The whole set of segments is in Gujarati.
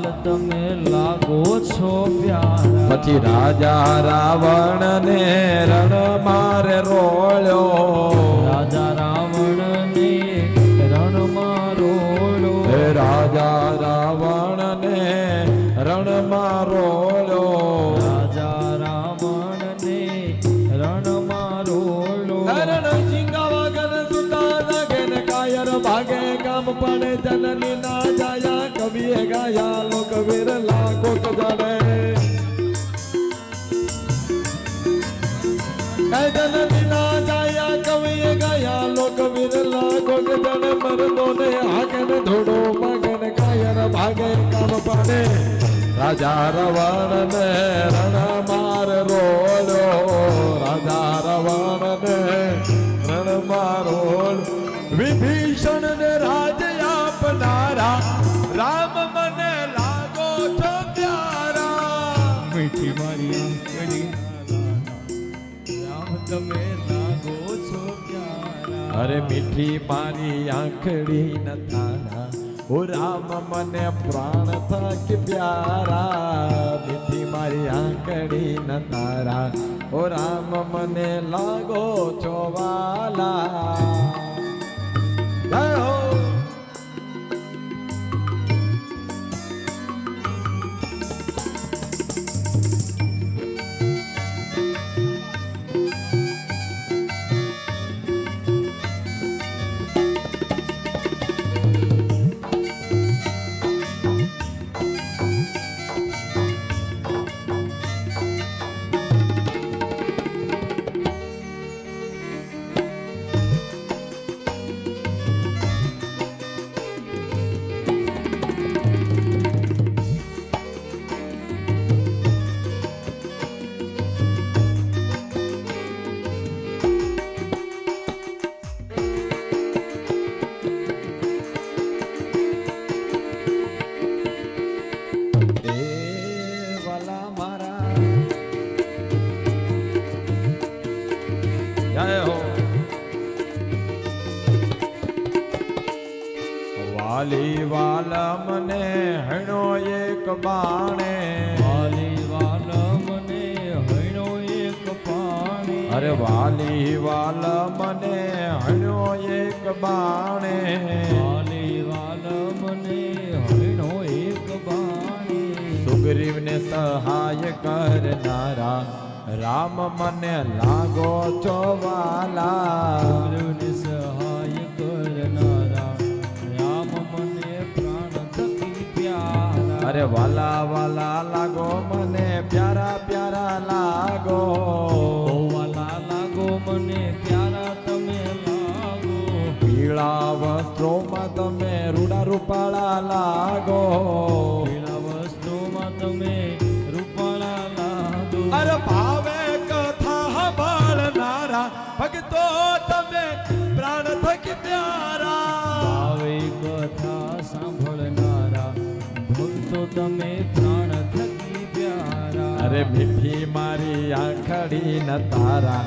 લાલ તમે લાગો છો પ્યારા. પછી રાજા રાવણ ને રણ મારે રોળ્યો. રાજા રાવણ ને રણમાં રોળ્યો. રાજા રાવણ ને રણમાં રોળ્યો. રાજા રાવણ ને રણમાં રોળ્યો. રણ ઝીંગાવા ગન સુતા લાગે ને કાયર ભાગે કામ પડે જનની ના જાયા કવિએ ગાયા લોક વિરલા કોક જાણે. જનની ના જાયા કવિએ ગાયા લોક વિરલા કોક જાણે. મરદો ને હાકે ને ધોડો માગે ને કાયર ભાગે કામ પડે. રાજા રવણ ને રણ માર રોળ્યો. રાજા રવણ ને રણ માર રોળ. વિભીષણ ને રાજ આપનારા રામ મને લાગો છો પ્યારા. મીઠી મારી આંખડી રામ તમે લાગો છો પ્યારા. અરે મીઠી મારી આંખડી ન તારા ઓ રામ મને પ્રાણ થકી પ્યારા. મીઠી મારી આંખડી ન તારા ઓ રામ મને લાગો છો વાલા. જય હો. વાલી વાલા મને હણો એક બાણે. વાલી વાલા મને હણો એક પાણે. અરે વાલી વાલા મને હણો એક બાણે. વાલી વાલા મને હણો એક બાણે. સુગ્રીવ ને સહાય કરનારા રામ મને લાગો છો વાલા. સુગ્રીવને સહાય કરનારા રામ મને પ્રાણ થકી પ્યારા. અરે વાલા વાલા લાગો મને પ્યારા પ્યારા લાગો. ઓ વાલા લાગો મને પ્યારા તમે લાગો. પીળા વસ્ત્રોમાં તમે રૂડા રૂપાળા લાગો. પીળા વસ્ત્રોમાં તમે રૂપાળા લાગો. અરે ભાવે કથા સાંભળનારા ભક્તો તમે પ્રાણ થકી પ્યારા. ભાવે કથા સાંભળનારા ભક્તો તમે પ્રાણ થકી પ્યારા. અરે મીઠી મારી આંખડી ન તારા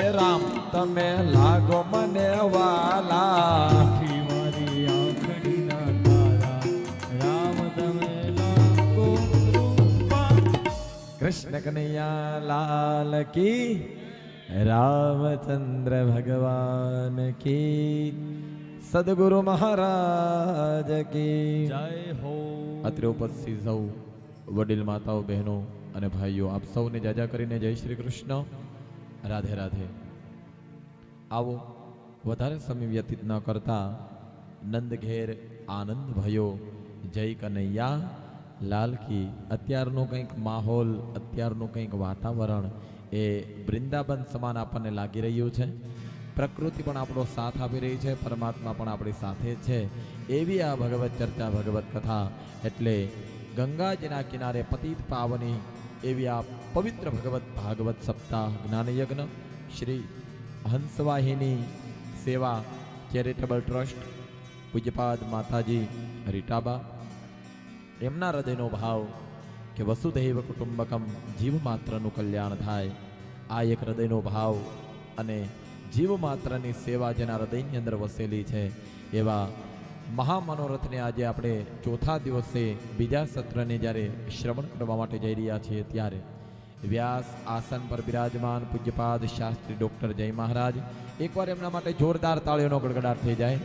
એ રામ તમે લાગો મને વાલા. મીઠી મારી આંખડીના તારા રામ તમે લાગો કૃપા. કૃષ્ણ કનૈયા લાલ કી રામચંદ્ર ભગવાન કી સદગુરુ મહારાજ કી જય હો. અત્રે ઉપસ્થિત સૌ વડીલ માતાઓ બહેનો અને ભાઈઓ આપ સૌને જાજા કરીને જય શ્રી કૃષ્ણ, રાધે રાધે. આવો વધારે સમય વ્યતીત ન કરતા નંદ ઘેર આનંદ ભયો. જય કનૈયા લાલ કી. અત્યારનો કંઈક માહોલ, અત્યારનું કંઈક વાતાવરણ એ વૃંદાવન સમાન આપણને લાગી રહ્યું છે. પ્રકૃતિ પણ આપણો સાથ આપી રહી છે, પરમાત્મા પણ આપણી સાથે છે. એવી આ ભગવત ચર્ચા, ભગવત કથા એટલે ગંગાજીના કિનારે પતિત પાવની એવી આ પવિત્ર ભગવત ભાગવત સપ્તાહ જ્ઞાનયજ્ઞ શ્રી હંસવાહિની સેવા ચેરિટેબલ ટ્રસ્ટ પૂજ્યપાદ માતાજી રીટાબા, એમના હૃદયનો ભાવ કે વસુધૈવ કુટુંબકમ, જીવ માત્રનું કલ્યાણ થાય. આ એક હૃદયનો ભાવ અને જીવ માત્રની સેવા જેના હૃદયની અંદર વસેલી છે એવા મહામનોરથને આજે આપણે ચોથા દિવસે બીજા સત્રને જ્યારે શ્રવણ કરવા માટે જઈ રહ્યા છીએ ત્યારે વ્યાસ આસન પર બિરાજમાન પૂજ્યપાદ શાસ્ત્રી ડૉક્ટર જય મહારાજ, એકવાર એમના માટે જોરદાર તાળીઓનો ગડગડાટ થઈ જાય.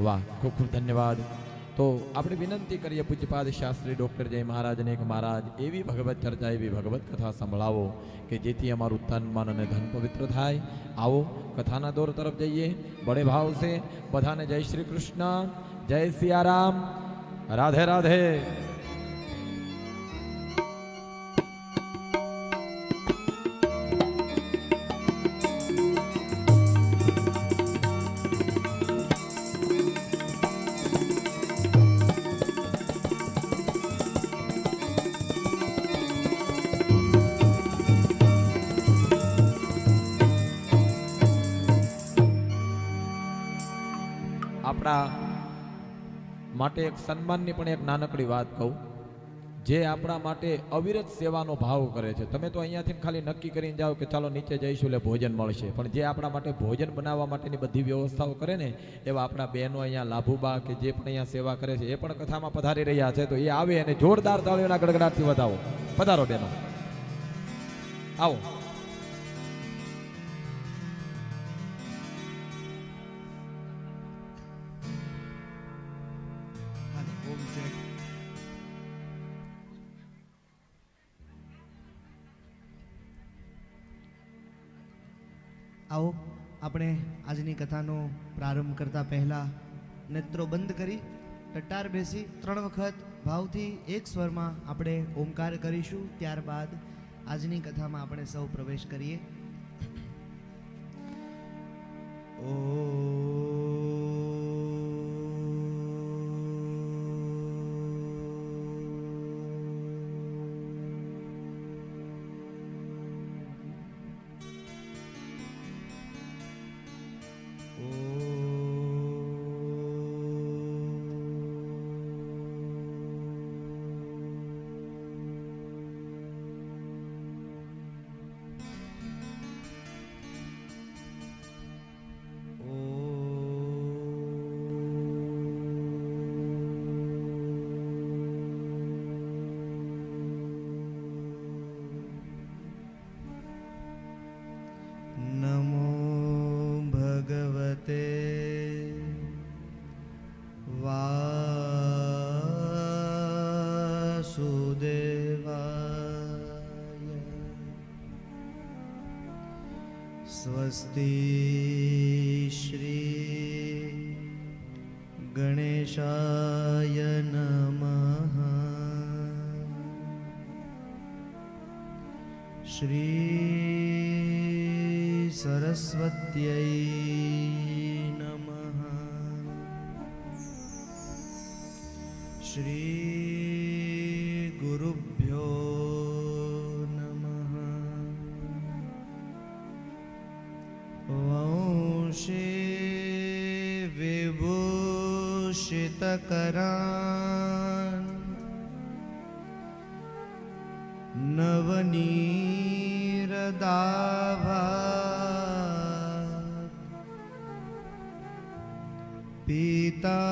વાહ, ખૂબ ખૂબ ધન્યવાદ. તો આપણે વિનંતી કરીએ પૂજ્યપાદ શાસ્ત્રી ડૉક્ટર જય મહારાજને કે મહારાજ એવી ભગવત ચર્ચા, એવી ભગવત કથા સંભળાવો કે જેથી અમારું તન મન અને ધન પવિત્ર થાય. આવો કથાના દોર તરફ જઈએ. બડે ભાવ છે બધાને જય શ્રી કૃષ્ણ, જય સિયારામ, રાધે રાધે. આપણા માટે એક સન્માનની પણ એક નાનકડી વાત કહું. જે આપણા માટે અવિરત સેવાનો ભાવ કરે છે. તમે તો અહીંયાથી ખાલી નક્કી કરીને જાઓ કે ચાલો નીચે જઈશું એટલે ભોજન મળશે, પણ જે આપણા માટે ભોજન બનાવવા માટેની બધી વ્યવસ્થાઓ કરે ને એવા આપણા બહેનો અહીંયા લાભુબા કે જે પણ અહીંયા સેવા કરે છે એ પણ કથામાં પધારી રહ્યા છે. તો એ આવે અને જોરદાર તાળીઓના ગડગડાટથી વધાવો. પધારો બહેનો, આવો. આવો આપણે આજની કથાનો પ્રારંભ કરતા પહેલા નેત્રો બંધ કરી ટટ્ટાર બેસી 3 વખત ભાવથી એક સ્વરમાં આપણે ઓમકાર કરીશું. ત્યારબાદ આજની કથામાં આપણે સૌ પ્રવેશ કરીએ. સ્વસ્તિ શ્રી ગણેશાય નમઃ. શ્રી સરસ્વત્यै નમઃ. શ્રી ગુરુભ્યો વિભૂષિતકરાન નવનીરદાભા પીતાંબરા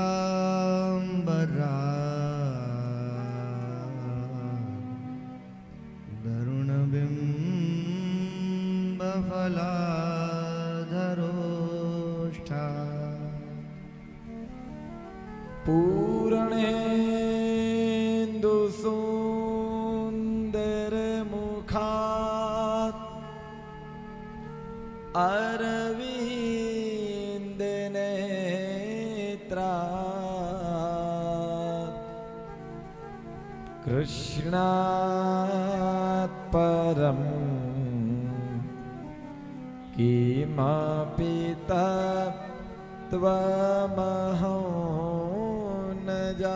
દરુણબિંબફલાધરોષ્ઠા પૂર્ણેન્દુ સુંદર મુખાત અરવિંદ નેત્રાત કૃષ્ણાત પરમ કિમપિ તત્વમહો ન જાને.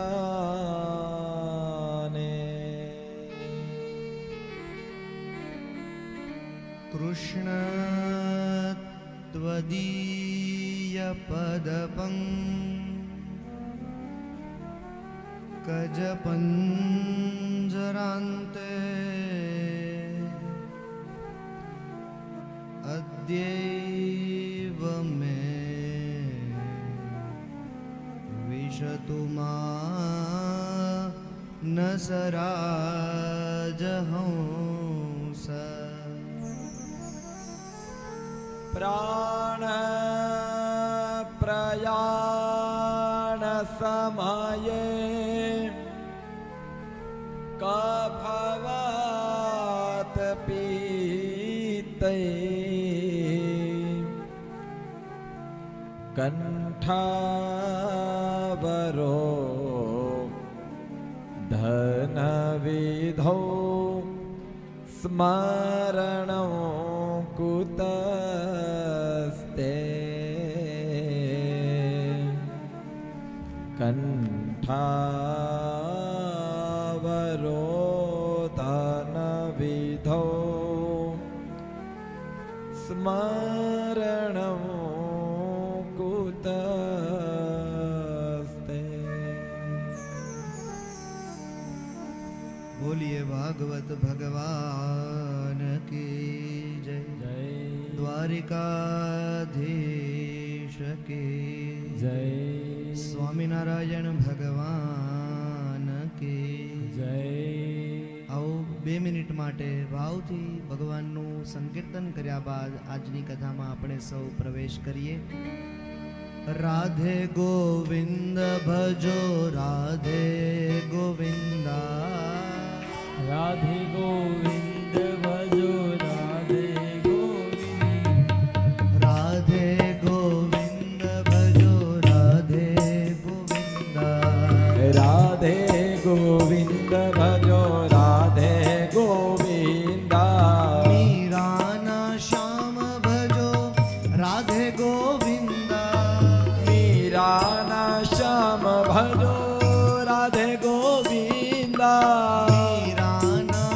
કૃષ્ણ ત્વદીય પદપંકજ પંજરાંતે અદ્યૈવ મે તુમા નસરાજ હંસ પ્રાણ પ્રયાણ સમયે કફવાત પીતે કંઠાવરો ધન વિધો સ્મરણો કુતસ્તે કંઠાવરો ધન વિધો સ્મરણો કુતસ્તે. બોલીએ ભાગવત ભગવાન કી જય. જય દ્વારિકાધીશ કી જય સ્વામિનારાયણ ભગવાન કી જય. આવો 2 મિનિટ માટે ભાવથી ભગવાનનું સંકીર્તન કર્યા બાદ આજની કથામાં આપણે સૌ પ્રવેશ કરીએ. રાધે ગોવિંદ ભજો રાધે ગોવિંદા રાધે ગોવિંદ ભજો રાધે ગોવિંદ રાધે ગોવિંદ ભજો રાધે ગોવિંદા રાધે ગોવિંદ ભજો રાધે ગોવિંદા મીરાના શ્યામ ભજો રાધે ગોવિંદા મીરાના શ્યામ ભજો રાધે ગોવિંદા.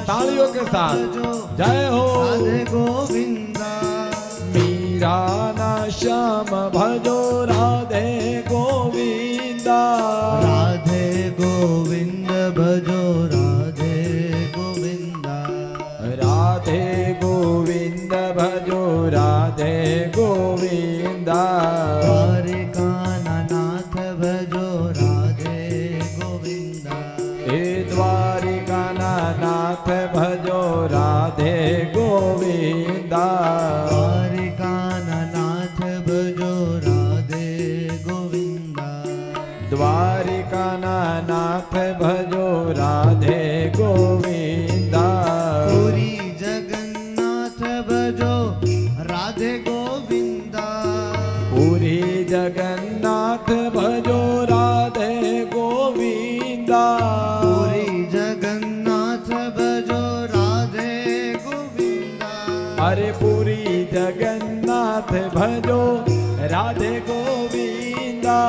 तालियों के साथ जय हो. राधे गोविंदा मीरा श्याम भजो राधे गोविंदा राधे गोविंद भजो राधे गोविंदा राधे गोविंद भजो राधे गोविंदा द्वारिकाना नाथ भजो राधे गोविंदा हे द्वारिकाना नाथ भजो राधे गोविंदा द्वारिकाना नाथ भजो राधे गोविंदा द्वारिकाना नाथ भजो राधे गोविंदा पुरी जगन्नाथ भजो राधे गोविंदा पुरी जगन्नाथ भजो राधे गोविंदा पुरी जगन्नाथ भजो राधे गोविंदा अरे पुरी जगन्नाथ भजो राधे गोविंदा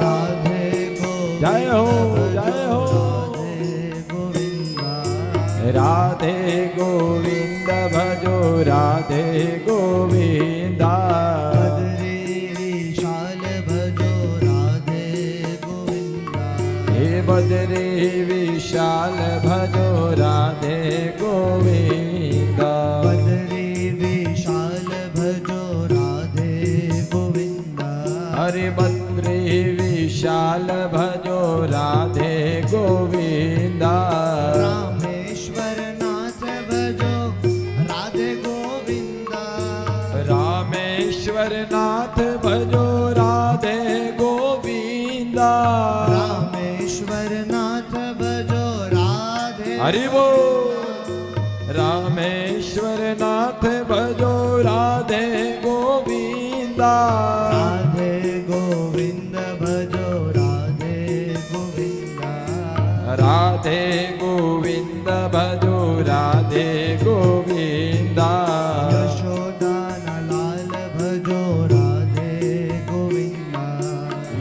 राधे जय हो जय हो राधे गोविंद राधे गोविंद भजो राधे गोविंदा बद्री विशाल भजो राधे गोविंदा हे बद्री विशाल भजो राधे गोविंदा बद्री विशाल भजो राधे गोविंदा हरे बद्री विशाल भजो राधे गोविंदा रामेश्वर नाथ भजो राधे गोविंदा रामेश्वर नाथ भजो राधे गोविंदा रामेश्वर नाथ भजो राधे हरि बोल रामेश्वर नाथ भजो राधे गोविंदा राधे गोविंद भजो राधे गोविंदा राधे गोविंद भजो राधे गोविंदा यशोदाना लाल भजो राधे गोविंदा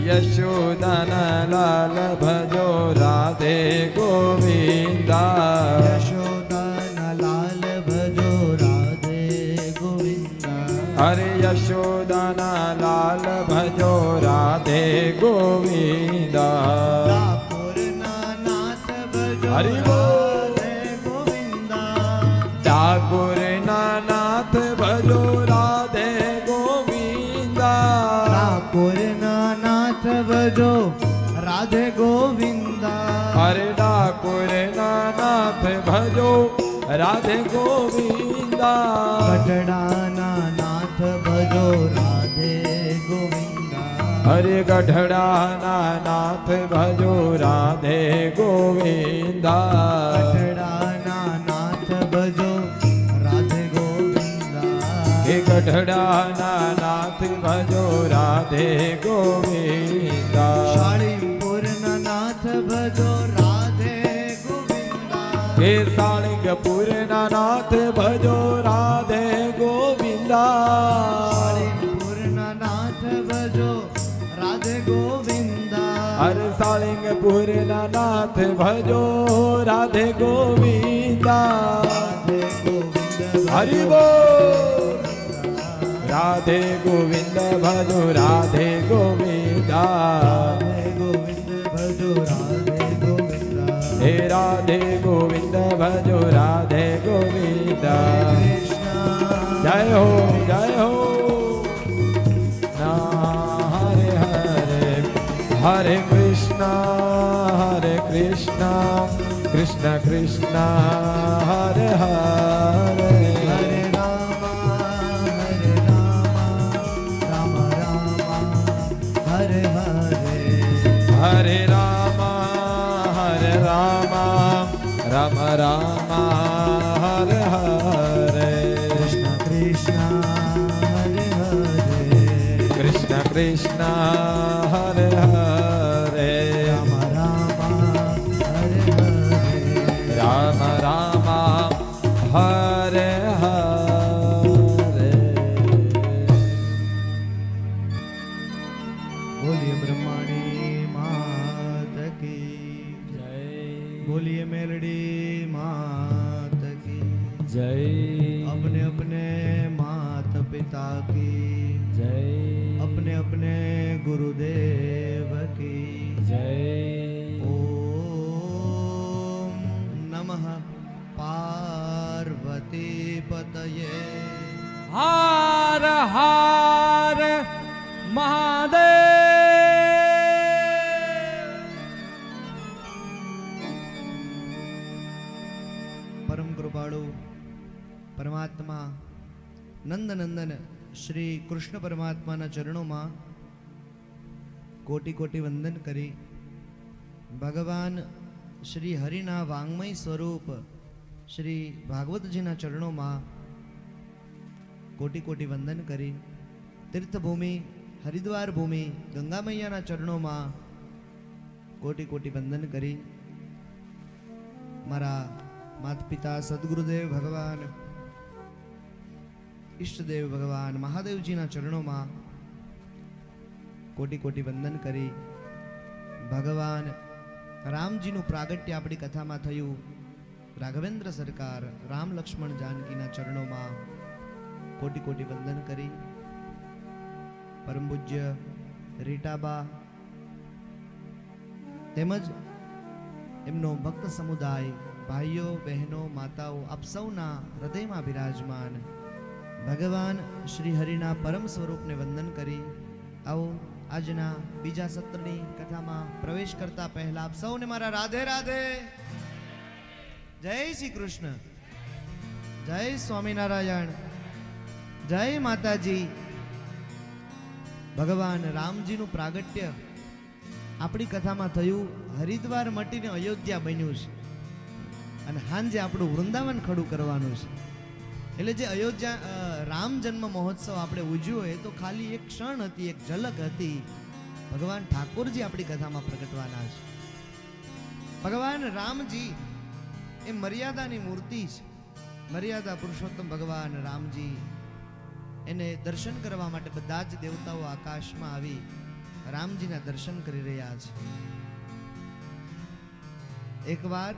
यशोदाना लाल भजो राधे गोविंदा यशोदाना लाल भजो राधे गोविंदा हरे यशोदाना लाल भजो राधे गोविंदा ठाकुरना नाथ भजो हरि बोल राधे गोविंदा ठाकुरना नाथ भजो राधे गोविंदा ठाकुरना नाथ भजो राधे ભજો રાધે ગોવિંદા. ગઢડાના નાથ ભજો રાધે ગોવિંદા. હરે ગઢડાના નાથ ભજો રાધે ગોવિંદા. ગઢડાના નાથ ભજો રાધે ગોવિંદા. હે ગઢડાના નાથ ભજો રાધે ગોવિંદા. શાળીપુરના નાથ ભજો રાધે ગોવિંદા. હે સાળંગપુરના નાથ ભજો રાધે ગોવિંદા. શાળીપુરના નાથ ભજો રાધે ગોવિંદા. હરે સાળંગપુરના નાથ ભજો રાધે ગોવિંદા. રાધે ગોવિંદ હરિ બોલ. રાધે ગોવિંદ ભજો રાધે ગોવિંદા. રાધે ગોવિંદ ભજો રાધે ગોવિંદા. હે રાધે ગોવિંદ ભજો રાધે ગોવિંદા. કૃષ્ણ જય હો જય હો. ના હરે હરે હરે કૃષ્ણ કૃષ્ણ કૃષ્ણ હરે હરે. હરે રામ રામ રામ હરે હરે. હરે રામ રામ રામ હરે હરે. કૃષ્ણ કૃષ્ણ હરે હરે. કૃષ્ણ કૃષ્ણ હરે હરે. રામ રામ હરે હરે. રામ રામ હરે હરે. બોલીએ બ્રહ્માણી માત કી જય બોલીએ મેલડી માત કી જય अपने अपने मात पिता की જય अपने अपने गुरुदेव की જય ओम नमः पार्वती पतये. હાર હાર મહાદેવ. પરમ કૃપાળુ પરમાત્મા નંદનંદન શ્રી કૃષ્ણ પરમાત્માના ચરણોમાં કોટી કોટી વંદન કરી ભગવાન શ્રી હરિના વાંગમય સ્વરૂપ શ્રી ભાગવતજીના ચરણોમાં કોટી કોટી વંદન કરી તીર્થભૂમિ હરિદ્વાર ભૂમિ ગંગા મૈયાના ચરણોમાં કોટી કોટી વંદન કરી મારા માતા પિતા સદગુરુદેવ ભગવાન ઈષ્ટદેવ ભગવાન મહાદેવજીના ચરણોમાં કોટી કોટી વંદન કરી ભગવાન રામજીનું પ્રાગટ્ય આપણી કથામાં થયું. રાઘવેન્દ્ર સરકાર રામ લક્ષ્મણ જાનકીના ચરણોમાં કોટી કોટી વંદન કરી પરમ પૂજ્ય રીટાબા તેમજ એમનો ભક્ત સમુદાય ભાઈઓ બહેનો માતાઓ આપ સૌના હૃદયમાં બિરાજમાન ભગવાન શ્રી હરિના પરમ સ્વરૂપને વંદન કરી આવો આજના બીજા સત્રની કથામાં પ્રવેશ કરતા પહેલા આપ સૌને મારા રાધે રાધે. જય શ્રી કૃષ્ણ, જય સ્વામિનારાયણ, જય માતાજી. ભગવાન રામજીનું પ્રાગટ્ય આપણી કથામાં થયું. હરિદ્વાર મટીને અયોધ્યા બન્યું છે અને હાંજે આપણું વૃંદાવન ખડું કરવાનું છે. એટલે જે અયોધ્યા રામ જન્મ મહોત્સવ આપણે ઉજવ્યો એ તો ખાલી એક ક્ષણ હતી, એક ઝલક હતી. ભગવાન ઠાકોરજી આપણી કથામાં પ્રગટવાના છે. ભગવાન રામજી એ મર્યાદાની મૂર્તિ છે. મર્યાદા પુરુષોત્તમ ભગવાન રામજી એને દર્શન કરવા માટે બધા જ દેવતાઓ આકાશમાં આવી રામજીના દર્શન કરી રહ્યા છે. એકવાર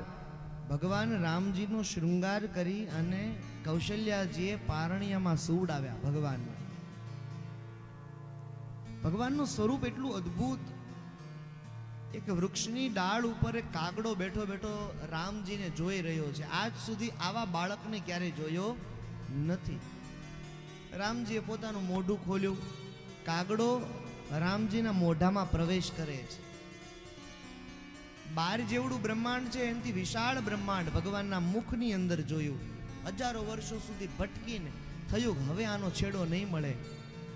ભગવાન રામજીનો શૃંગાર કરી અને કૌશલ્યાજીએ પારણિયામાં સુવડાવ્યા ભગવાનને. ભગવાનનું સ્વરૂપ એટલું અદ્ભુત. એક વૃક્ષની ડાળ ઉપર એક કાગડો બેઠો બેઠો રામજીને જોઈ રહ્યો છે. આજ સુધી આવા બાળકને ક્યારે જોયો નથી. રામજીએ પોતાનું મોઢું ખોલ્યું. કાગડો રામજીના મોઢામાં પ્રવેશ કરે છે. બાર જેવડું બ્રહ્માંડ છે એનાથી વિશાળ બ્રહ્માંડ ભગવાનના મુખની અંદર જોયું. હજારો વર્ષો સુધી ભટકીને થયું હવે આનો છેડો નહીં મળે.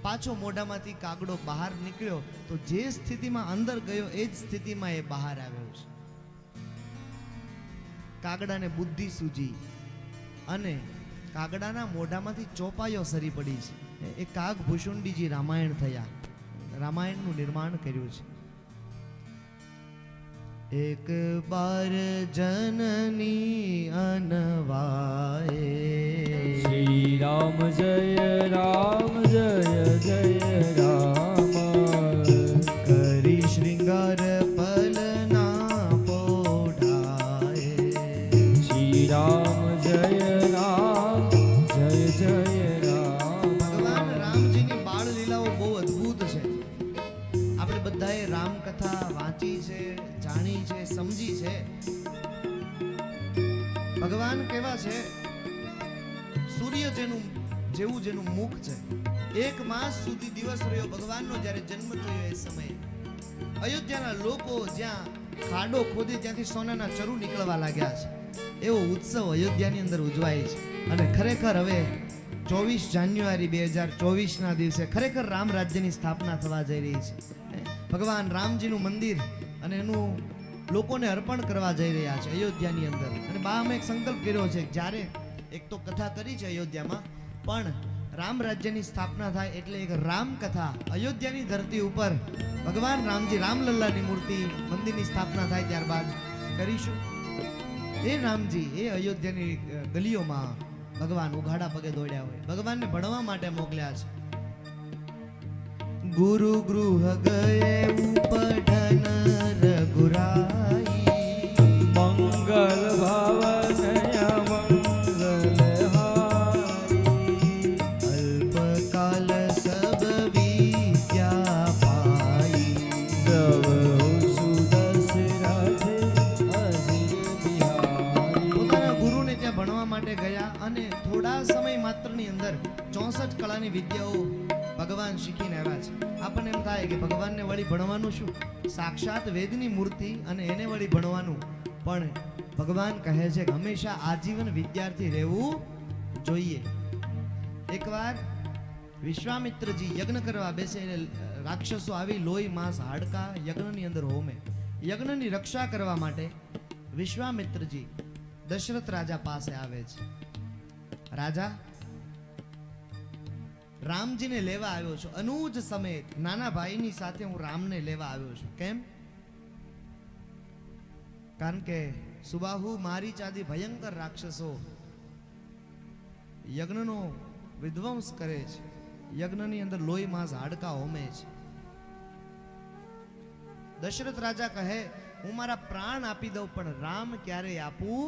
પાછો મોઢામાંથી કાગડો બહાર નીકળ્યો તો જે સ્થિતિમાં અંદર ગયો એ જ સ્થિતિમાં એ બહાર આવ્યો છે. કાગડાને બુદ્ધિ સૂજી અને કાગડાના મોઢામાંથી ચોપાઈઓ સરી પડી છે. એ કાગ ભૂષુંડીજી રામાયણ થયા, રામાયણનું નિર્માણ કર્યું છે. એક બાર જનની અનવાએ શ્રી રામ જય રામ જય જય રામ કરી શૃંગાર પલના પોઢાએ. શ્રી રામ જય રામ જય જય રામ. ભગવાન રામજીની બાળ લીલાઓ બહુ અદ્ભુત છે. આપણે બધાએ રામ કથા વાંચી છે, જાણી છે, સમજી છે. ભગવાન કેવા છે? સૂર્ય જેવું જેનું મુખ છે. 1 માસ સુધી દિવસ રહ્યો ભગવાનનો જ્યારે જન્મ થયો એ સમયે અયોધ્યાના લોકો જ્યાં ખાડો ખોદી ત્યાંથી સોનાના ચરુ નીકળવા લાગ્યા છે. એવો ઉત્સવ અયોધ્યાની અંદર ઉજવાય છે. અને ખરેખર હવે 24 જાન્યુઆરી 2024ના દિવસે ખરેખર રામ રાજ્યની સ્થાપના થવા જઈ રહી છે. ભગવાન રામજીનું મંદિર અને એનું લોકોને અર્પણ કરવા જઈ રહ્યા છે અયોધ્યાની અંદર. અને બા અમે એક સંકલ્પ કર્યો છે કે જ્યારે એક તો કથા કરી છે અયોધ્યામાં, પણ રામ રાજ્યની સ્થાપના થાય એટલે એક રામ કથા અયોધ્યાની ધરતી ઉપર ભગવાન રામજી રામલલ્લાની મૂર્તિ મંદિરની સ્થાપના થાય ત્યારબાદ કરીશું. એ રામજી એ અયોધ્યાની ગલીઓમાં ભગવાન ઉઘાડા પગે દોડ્યા હોય, ભગવાનને ભણવા માટે મોકલ્યા છે. ગુરુ ગૃહ ગયે ઉપઢન રઘુરાઈ મંગલ ભાવનય મંગલહારી અલ્પકાલ સબ વિદ્યા પાઈ દવ સુદશરથ અઝિર બિહારી. પોતાના ગુરુને ત્યાં ભણવા માટે ગયા અને થોડા સમય માત્રની અંદર 64 કળાની વિદ્યાઓ ભગવાન શીખીને આવ્યા છે. આપણને એમ થાય કે ભગવાનને વળી ભણવાનું શું, સાક્ષાત વેદની મૂર્તિ અને એને વળી ભણવાનું. પણ ભગવાન કહે છે કે હંમેશા આજીવન વિદ્યાર્થી રહેવું જોઈએ. એકવાર વિશ્વામિત્રજી યજ્ઞ કરવા બેસે એટલે રાક્ષસો આવી લોહી માંસ હાડકા યજ્ઞની અંદર હોમે. યજ્ઞની રક્ષા કરવા માટે વિશ્વામિત્રજી દશરથ રાજા પાસે આવે છે. રાજા, રામજીને લેવા આવ્યો છું. અનુજ સમેત નાના ભાઈની સાથે હું રામને લેવા આવ્યો છું. કેમ? કારણ કે સુબાહુ મારી ચાદી ભયંકર રાક્ષસો યજ્ઞનો વિધ્વંસ કરે છે. યજ્ઞની અંદર લોહી માંસ હાડકા હોમે છે. દશરથ રાજા કહે હું મારા પ્રાણ આપી દઉં પણ રામ ક્યારેય આપું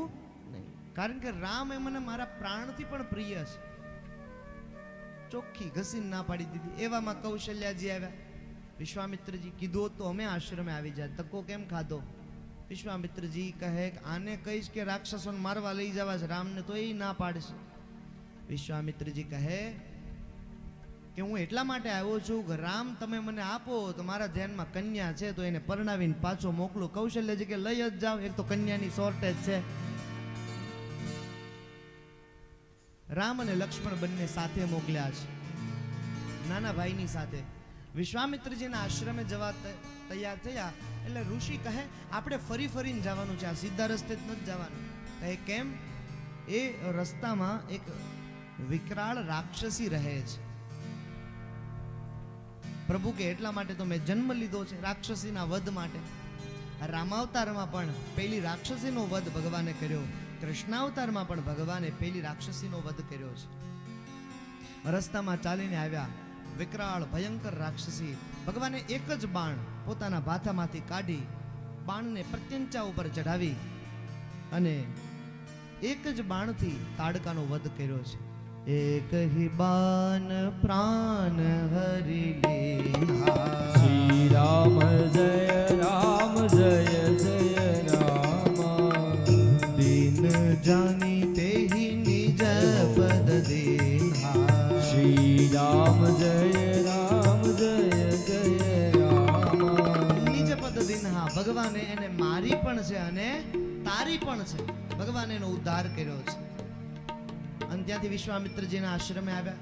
નહીં, કારણ કે રામ એ મને મારા પ્રાણથી પણ પ્રિય છે. ચોખ્ખી ઘસીને ના પાડી દીધી. એવામાં કૌશલ્યાજી આવ્યા. વિશ્વામિત્રજી કીધું તો અમે આશ્રમે આવી જાય, તકો કેમ ખાધો? વિશ્વામિત્રજી કહે કે આને કહીશ કે રાક્ષસોને મારવા લઈ જવા છે રામને તો એ ના પાડશે. વિશ્વામિત્રજી કહે કે હું એટલા માટે આવ્યો છું કે રામ તમે મને આપો તો મારા ધ્યાનમાં કન્યા છે તો એને પરણાવીને પાછો મોકલું. કૌશલ્યજી કે લઈ જ જાઓ, એક તો કન્યાની શોર્ટેજ છે. રામ અને લક્ષ્મણ બંને સાથે મોકલ્યા છે, નાના ભાઈની સાથે. વિશ્વામિત્રજીના આશ્રમે જવા તૈયાર થયા એટલે ઋષિ કહે આપણે ફરી ફરીને જવાનું છે, આ સીધા રસ્તે જ નથી જવાનું. કહે કેમ? એ રસ્તામાં એક વિકરાળ રાક્ષસી રહે છે. પ્રભુ કે એટલા માટે તો મેં જન્મ લીધો છે રાક્ષસીના વધ માટે. રામાવતારમાં પણ પેલી રાક્ષસીનો વધ ભગવાને કર્યો, કૃષ્ણાવતારમાં પણ ભગવાને પેલી રાક્ષસીનો વધ કર્યો છે. રસ્તામાં ચાલીને આવ્યા વિકરાળ ભયંકર રાક્ષસી. ભગવાને એક જ બાણ પોતાના ભાથામાંથી કાઢી બાણને પ્રત્યંચા ઉપર ચઢાવી અને એક જ બાણથી તાડકાનો વધ કર્યો છે. એક હી બાન પ્રાણ હરી લેના. શ્રી રામ જય રામ જય જય રામ. દીન જાની તેહી નિજ પદ દેના. શ્રી રામ જય રામ જય જય રામ. નિજ પદ દિનહા. ભગવાને એને મારી પણ પણ છે, ભગવાન એનો ઉદ્ધાર કર્યો છે. અને ત્યાંથી વિશ્વામિત્રજીના આશ્રમે આવ્યા.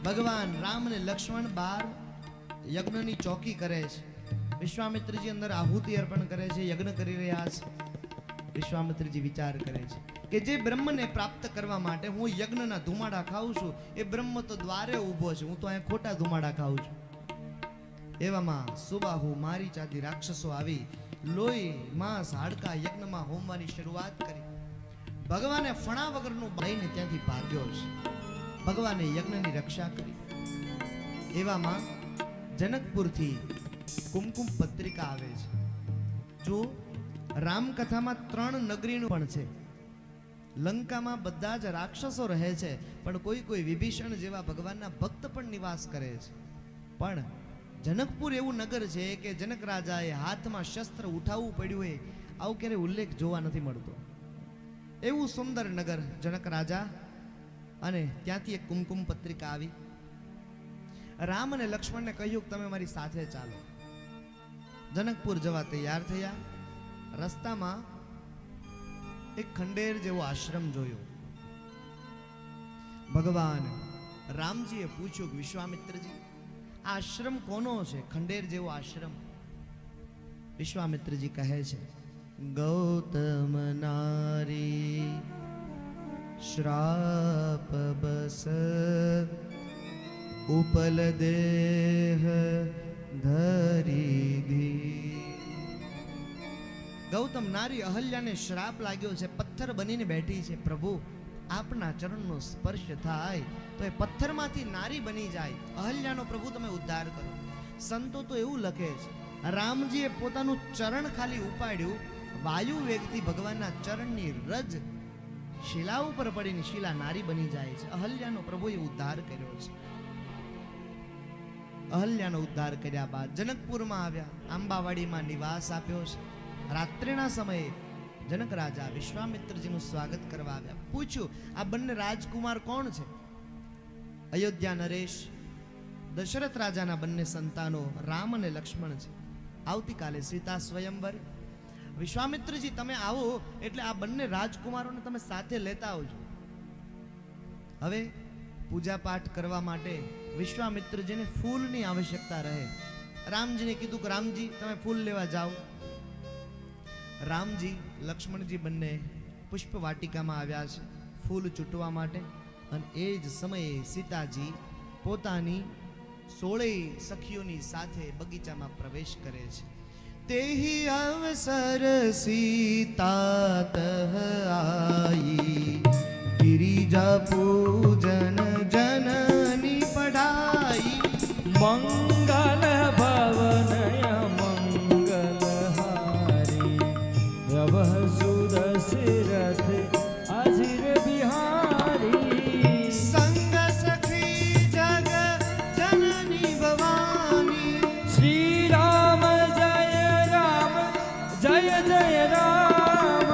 ભગવાન રામ અને લક્ષ્મણ બાર યજ્ઞની ચોકી કરે છે. વિશ્વામિત્રજી અંદર આહુતિ અર્પણ કરે છે, યજ્ઞ કરી રહ્યા છે. વિશ્વામિત્રજી વિચાર કરે છે કે જે બ્રહ્મને પ્રાપ્ત કરવા માટે હું યજ્ઞના ધુમાડા ખાઉં છું, એ બ્રહ્મ તો દ્વારે ઊભો છે, હું તો અહીંયા ખોટા ધુમાડા ખાઉં છું. એવામાં સુબાહુ મારીચાદી રાક્ષસો આવી લોહી માંસ હાડકા યજ્ઞમાં હોમવાની શરૂઆત કરી. ભગવાને ફણા વગરનું લઈને ત્યાંથી ભાગ્યો છે. ભગવાને યજ્ઞની રક્ષા કરી. એવામાં જનકપુરથી કુમકુમ પત્રિકા આવે છે. જો રામકથામાં 3 નગરીનું પણ છે. લંકામાં બધા જ રાક્ષસો રહે છે, પણ કોઈ કોઈ વિભીષણ જેવા ભગવાનના ભક્ત પણ નિવાસ કરે છે. પણ જનકપુર એવું નગર છે કે જનક રાજાએ હાથમાં શસ્ત્ર ઉઠાવવું પડ્યું હોય આવું ક્યારેય ઉલ્લેખ જોવા નથી મળતો. એવું સુંદર નગર જનક રાજા. અને ત્યાંથી એક કુમકુમ પત્રિકા આવી. રામ અને લક્ષ્મણને કહ્યું કે તમે મારી સાથે ચાલો. જનકપુર જવા તૈયાર થયા. રસ્તામાં એક ખંડેર જેવો આશ્રમ જોયો. ભગવાન રામજીએ પૂછ્યું કે વિશ્વામિત્રજી, આ આશ્રમ કોનો છે? ખંડેર જેવો આશ્રમ. વિશ્વામિત્રજી કહે છે, ગૌતમ નારી શ્રાપ બસ ઉપલ દેહ ધરી ધી. ગૌતમ નારી અહલ્યાને શ્રાપ લાગ્યો છે, પથ્થર બનીને બેઠી છે. પ્રભુ આપના ચરણનો સ્પર્શ થાય તો એ પથ્થરમાંથી નારી બની જાય. અહલ્યાનો પ્રભુ તમે ઉદ્ધાર કરો. સંતો તો એવું લખે છે, રામજીએ પોતાનું ચરણ ખાલી ઉપાડ્યું, વાયુ વેગથી ભગવાનના ચરણની રજ શિલા ઉપર પડીને શિલા નારી બની જાય છે. અહલ્યાનો પ્રભુએ ઉદ્ધાર કર્યો છે. અહલ્યાનો ઉદ્ધાર કર્યા બાદ જનકપુરમાં આવ્યા. આંબાવાડીમાં નિવાસ આપ્યો છે. રાત્રિના સમયે જનક રાજા વિશ્વામિત્રજીનું સ્વાગત કરવા આવ્યા. પૂછ્યું, આ બંને રાજકુમાર કોણ છે? અયોધ્યા નરેશ, દશરથ રાજાના બંને સંતાનો રામ અને લક્ષ્મણ છે. આવતીકાલે સીતા સ્વયંવર. વિશ્વામિત્રજી તમે આવો એટલે આ બંને રાજકુમારોને તમે સાથે લેતા આવજો. હવે પૂજા પાઠ કરવા માટે વિશ્વામિત્રજીને ફૂલની આવશ્યકતા રહે. રામજીને કીધું કે રામજી તમે ફૂલ લેવા જાઓ. રામજી લક્ષ્મણજી બંને પુષ્પ વાટિકામાં આવ્યા છે ફૂલ ચૂંટવા માટે. અને એ જ સમયે સીતાજી પોતાની 16 સખીઓની સાથે બગીચામાં પ્રવેશ કરે છે. તેહી અવસર સીતા તહ આઈ, ગિરિજા પૂજન જનની પઢાઈ. મંગલ ભવનય મંગલહારી, રવઃ સુદશરથ અજીર બિહારી. સંગ સખી જગ જનની ભવાની, શ્રી રામ જય રામ જય જય રામ.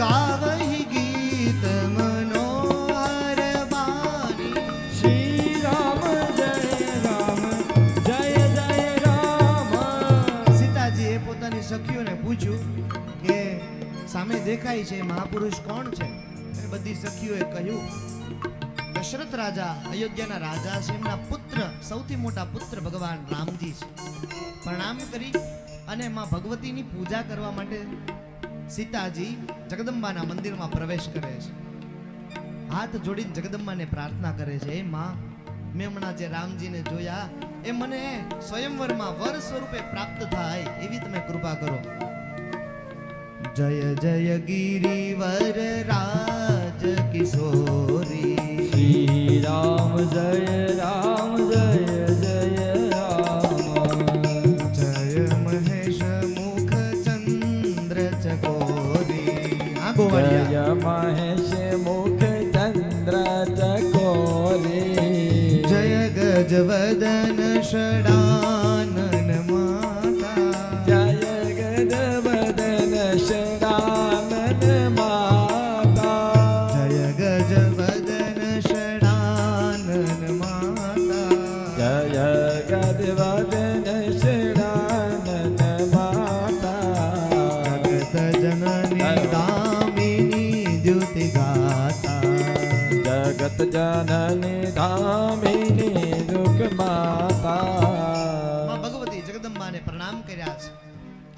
ગાવહી ગીત મનોહર બાની. શ્રી રામ જય રામ જય જય રામ. સીતાજીએ પોતાની સખીઓને પૂછ્યું કે સામે દેખાય છે મહાપુરુષ કોણ છે? એ બધી સખીઓએ કહ્યું, દશરથ રાજા અયોધ્યાના રાજા છે, એમના પુત્ર સૌથી મોટા પુત્ર ભગવાન રામજી છે. પ્રણામ કરી અને માં ભગવતીની પૂજા કરવા માટે સીતાજી જગદંબાના મંદિરમાં પ્રવેશ કરે છે. હાથ જોડીને જગદંબાને પ્રાર્થના કરે છે, હે માં, મેં હમણાં જે રામજીને જોયા એ મને સ્વયંવરમાં વર સ્વરૂપે પ્રાપ્ત થાય એવી તમે કૃપા કરો. જય જય ગિરિવર રાજ કિશોરી, શ્રી રામ જય રામ જય જય રામ. જય મહેશ મુખ ચંદ્ર ચકોરી. આ ગોવાળિયા. જય મહેશ મુખ ચંદ્ર ચકોરી. જય ગજવદન ષડાનન માતા. જય ગદવદન શરાનન માતા. જય ગજવદન ષડાનન માતા. જય ગદવદન શરાનન માતા. જગત જનની દાન જગત જનની ધામિની દુઃખ માતા માં ભગવતી જગદંબાને પ્રણામ કર્યા છે.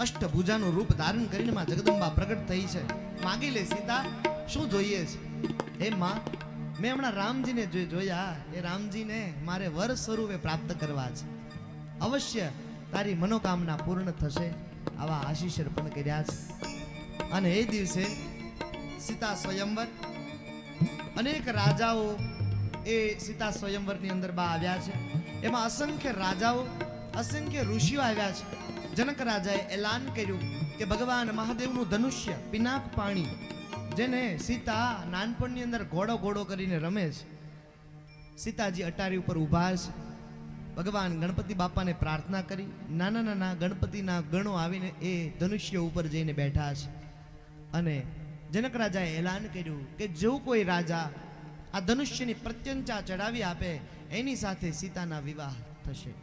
અષ્ટભુજાનું રૂપ ધારણ કરીને માં જગદંબા પ્રગટ થઈ છે. માગી લે સીતા, શું જોઈએ છે? હે માં, મેં હમણાં રામજીને જોયા. એ રામજીને મારે વર સ્વરૂપે પ્રાપ્ત કરવા છે. અવશ્ય તારી મનોકામના પૂર્ણ થશે. આવા આશીષ અર્પણ કર્યા છે. અને એ દિવસે સીતા સ્વયંવર, અનેક રાજાઓ એ સીતા સ્વયંવરની અંદર બા આવ્યા છે. એમાં અસંખ્ય રાજાઓ, અસંખ્ય ઋષિઓ આવ્યા છે. જનક રાજાએ એલાન કર્યું કે ભગવાન મહાદેવનું ધનુષ્ય પિનાક પાણી, જેને સીતા નાનપણની અંદર ઘોડો ઘોડો કરીને રમે છે. સીતાજી અટારી ઉપર ઊભા છે. ભગવાન ગણપતિ બાપાને પ્રાર્થના કરી. નાના નાના ગણપતિના ગણો આવીને એ ધનુષ્ય ઉપર જઈને બેઠા છે. અને જનક રાજાએ એલાન કર્યું કે જો કોઈ રાજા આ ધનુષ્યની પ્રત્યંચા ચડાવી આપે એની સાથે સીતાના વિવાહ થશે.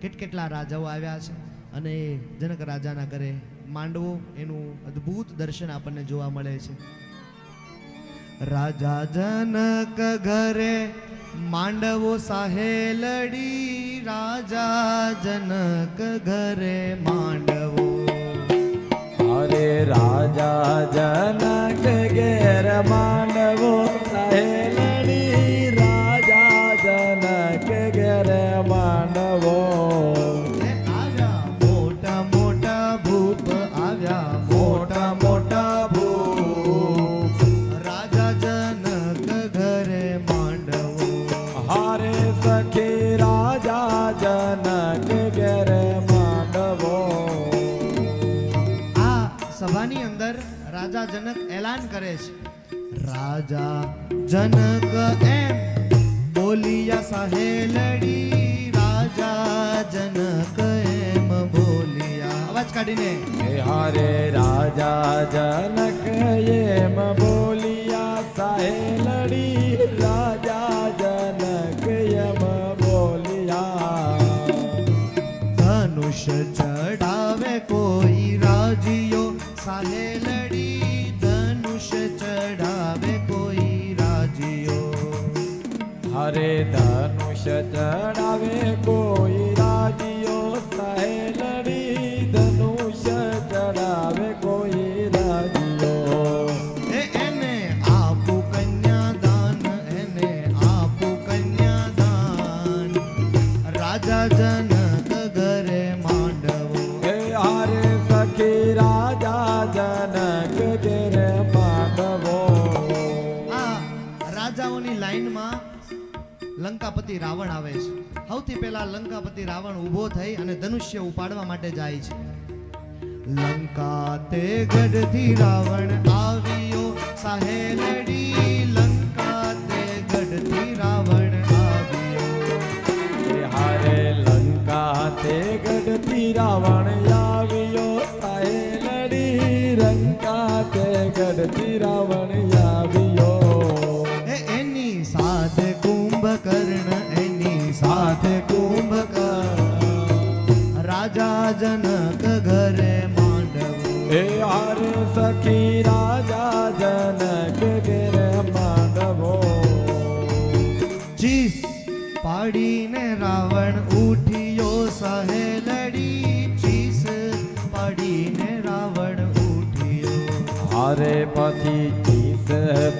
કેટલા રાજાઓ આવ્યા છે અને જનક રાજાના ઘરે માંડવો, એનું અદ્ભુત દર્શન આપણને જોવા મળે છે. રાજા જનક ઘરે માંડવો સાહેલડી, રાજા જનક ઘરે માંડવો. અરે રાજા જનક ઘેર માંડવો સહેલડી, રાજા જનક ઘેર માંડવો. આવ્યા મોટા મોટા ભૂપ, આવ્યા મોટા મોટા ભૂપ, રાજા જનક ઘરે માંડવો. હારે સખી રાજા જનક ઘેર માંડવો. આ સભાની અંદર રાજા જનક એલાન કરે છે. રાજા જનક એમ બોલિયા સાહેલડી, રાજા જનક એમ બોલિયા. અવાજ કાઢીને. હે હારે રાજા જનક એમ બોલિયા સાહેલડી, રાજા જનક એમ બોલિયા. ધનુષ ચડાવે કોઈ રાજીઓ સાહેલડી, ધનુષ ચડાવે કોઈ રાજીઓ. હરે ધનુષ ચડાવે કોઈ રાજીઓ સહેલડી, ધનુષ ચડાવે કોઈ રાજીઓ. એને આપું કન્યાદાન, એને આપું કન્યાદાન, રાજા જનક ઘરે માંડવો. હે હારે સખી રાજા જનક ઘેર માંડવો. આ રાજાઓની લાઈનમાં લંકાપતિ રાવણ આવે છે. સૌથી પહેલા લંકાપતિ રાવણ ઊભો થઈ અને ધનુષ્ય ઉપાડવા માટે જાય છે. લંકા તે ગઢથી રાવણ આવ્યો સાહેલડી, લંકા તે ગઢથી રાવણ આવ્યો. હે હારે લંકા તે ગઢથી રાવણ આવ્યો સહેલડી, લંકા તે ગઢથી રાવણ આવ્યો. એની સાથે કુંભકર્ણ, એની સાથે કુંભકર્ણ, રાજા જનક ઘરે માંડવો. હે હારે સખી રાજા જનક ઘેર માંડવો. ચીસ પાડીને રાવણ ઉઠ્યો સહેલડી, ચીસ પાડીને રાવણ ઉઠ્યો. હારે પછી ચીસ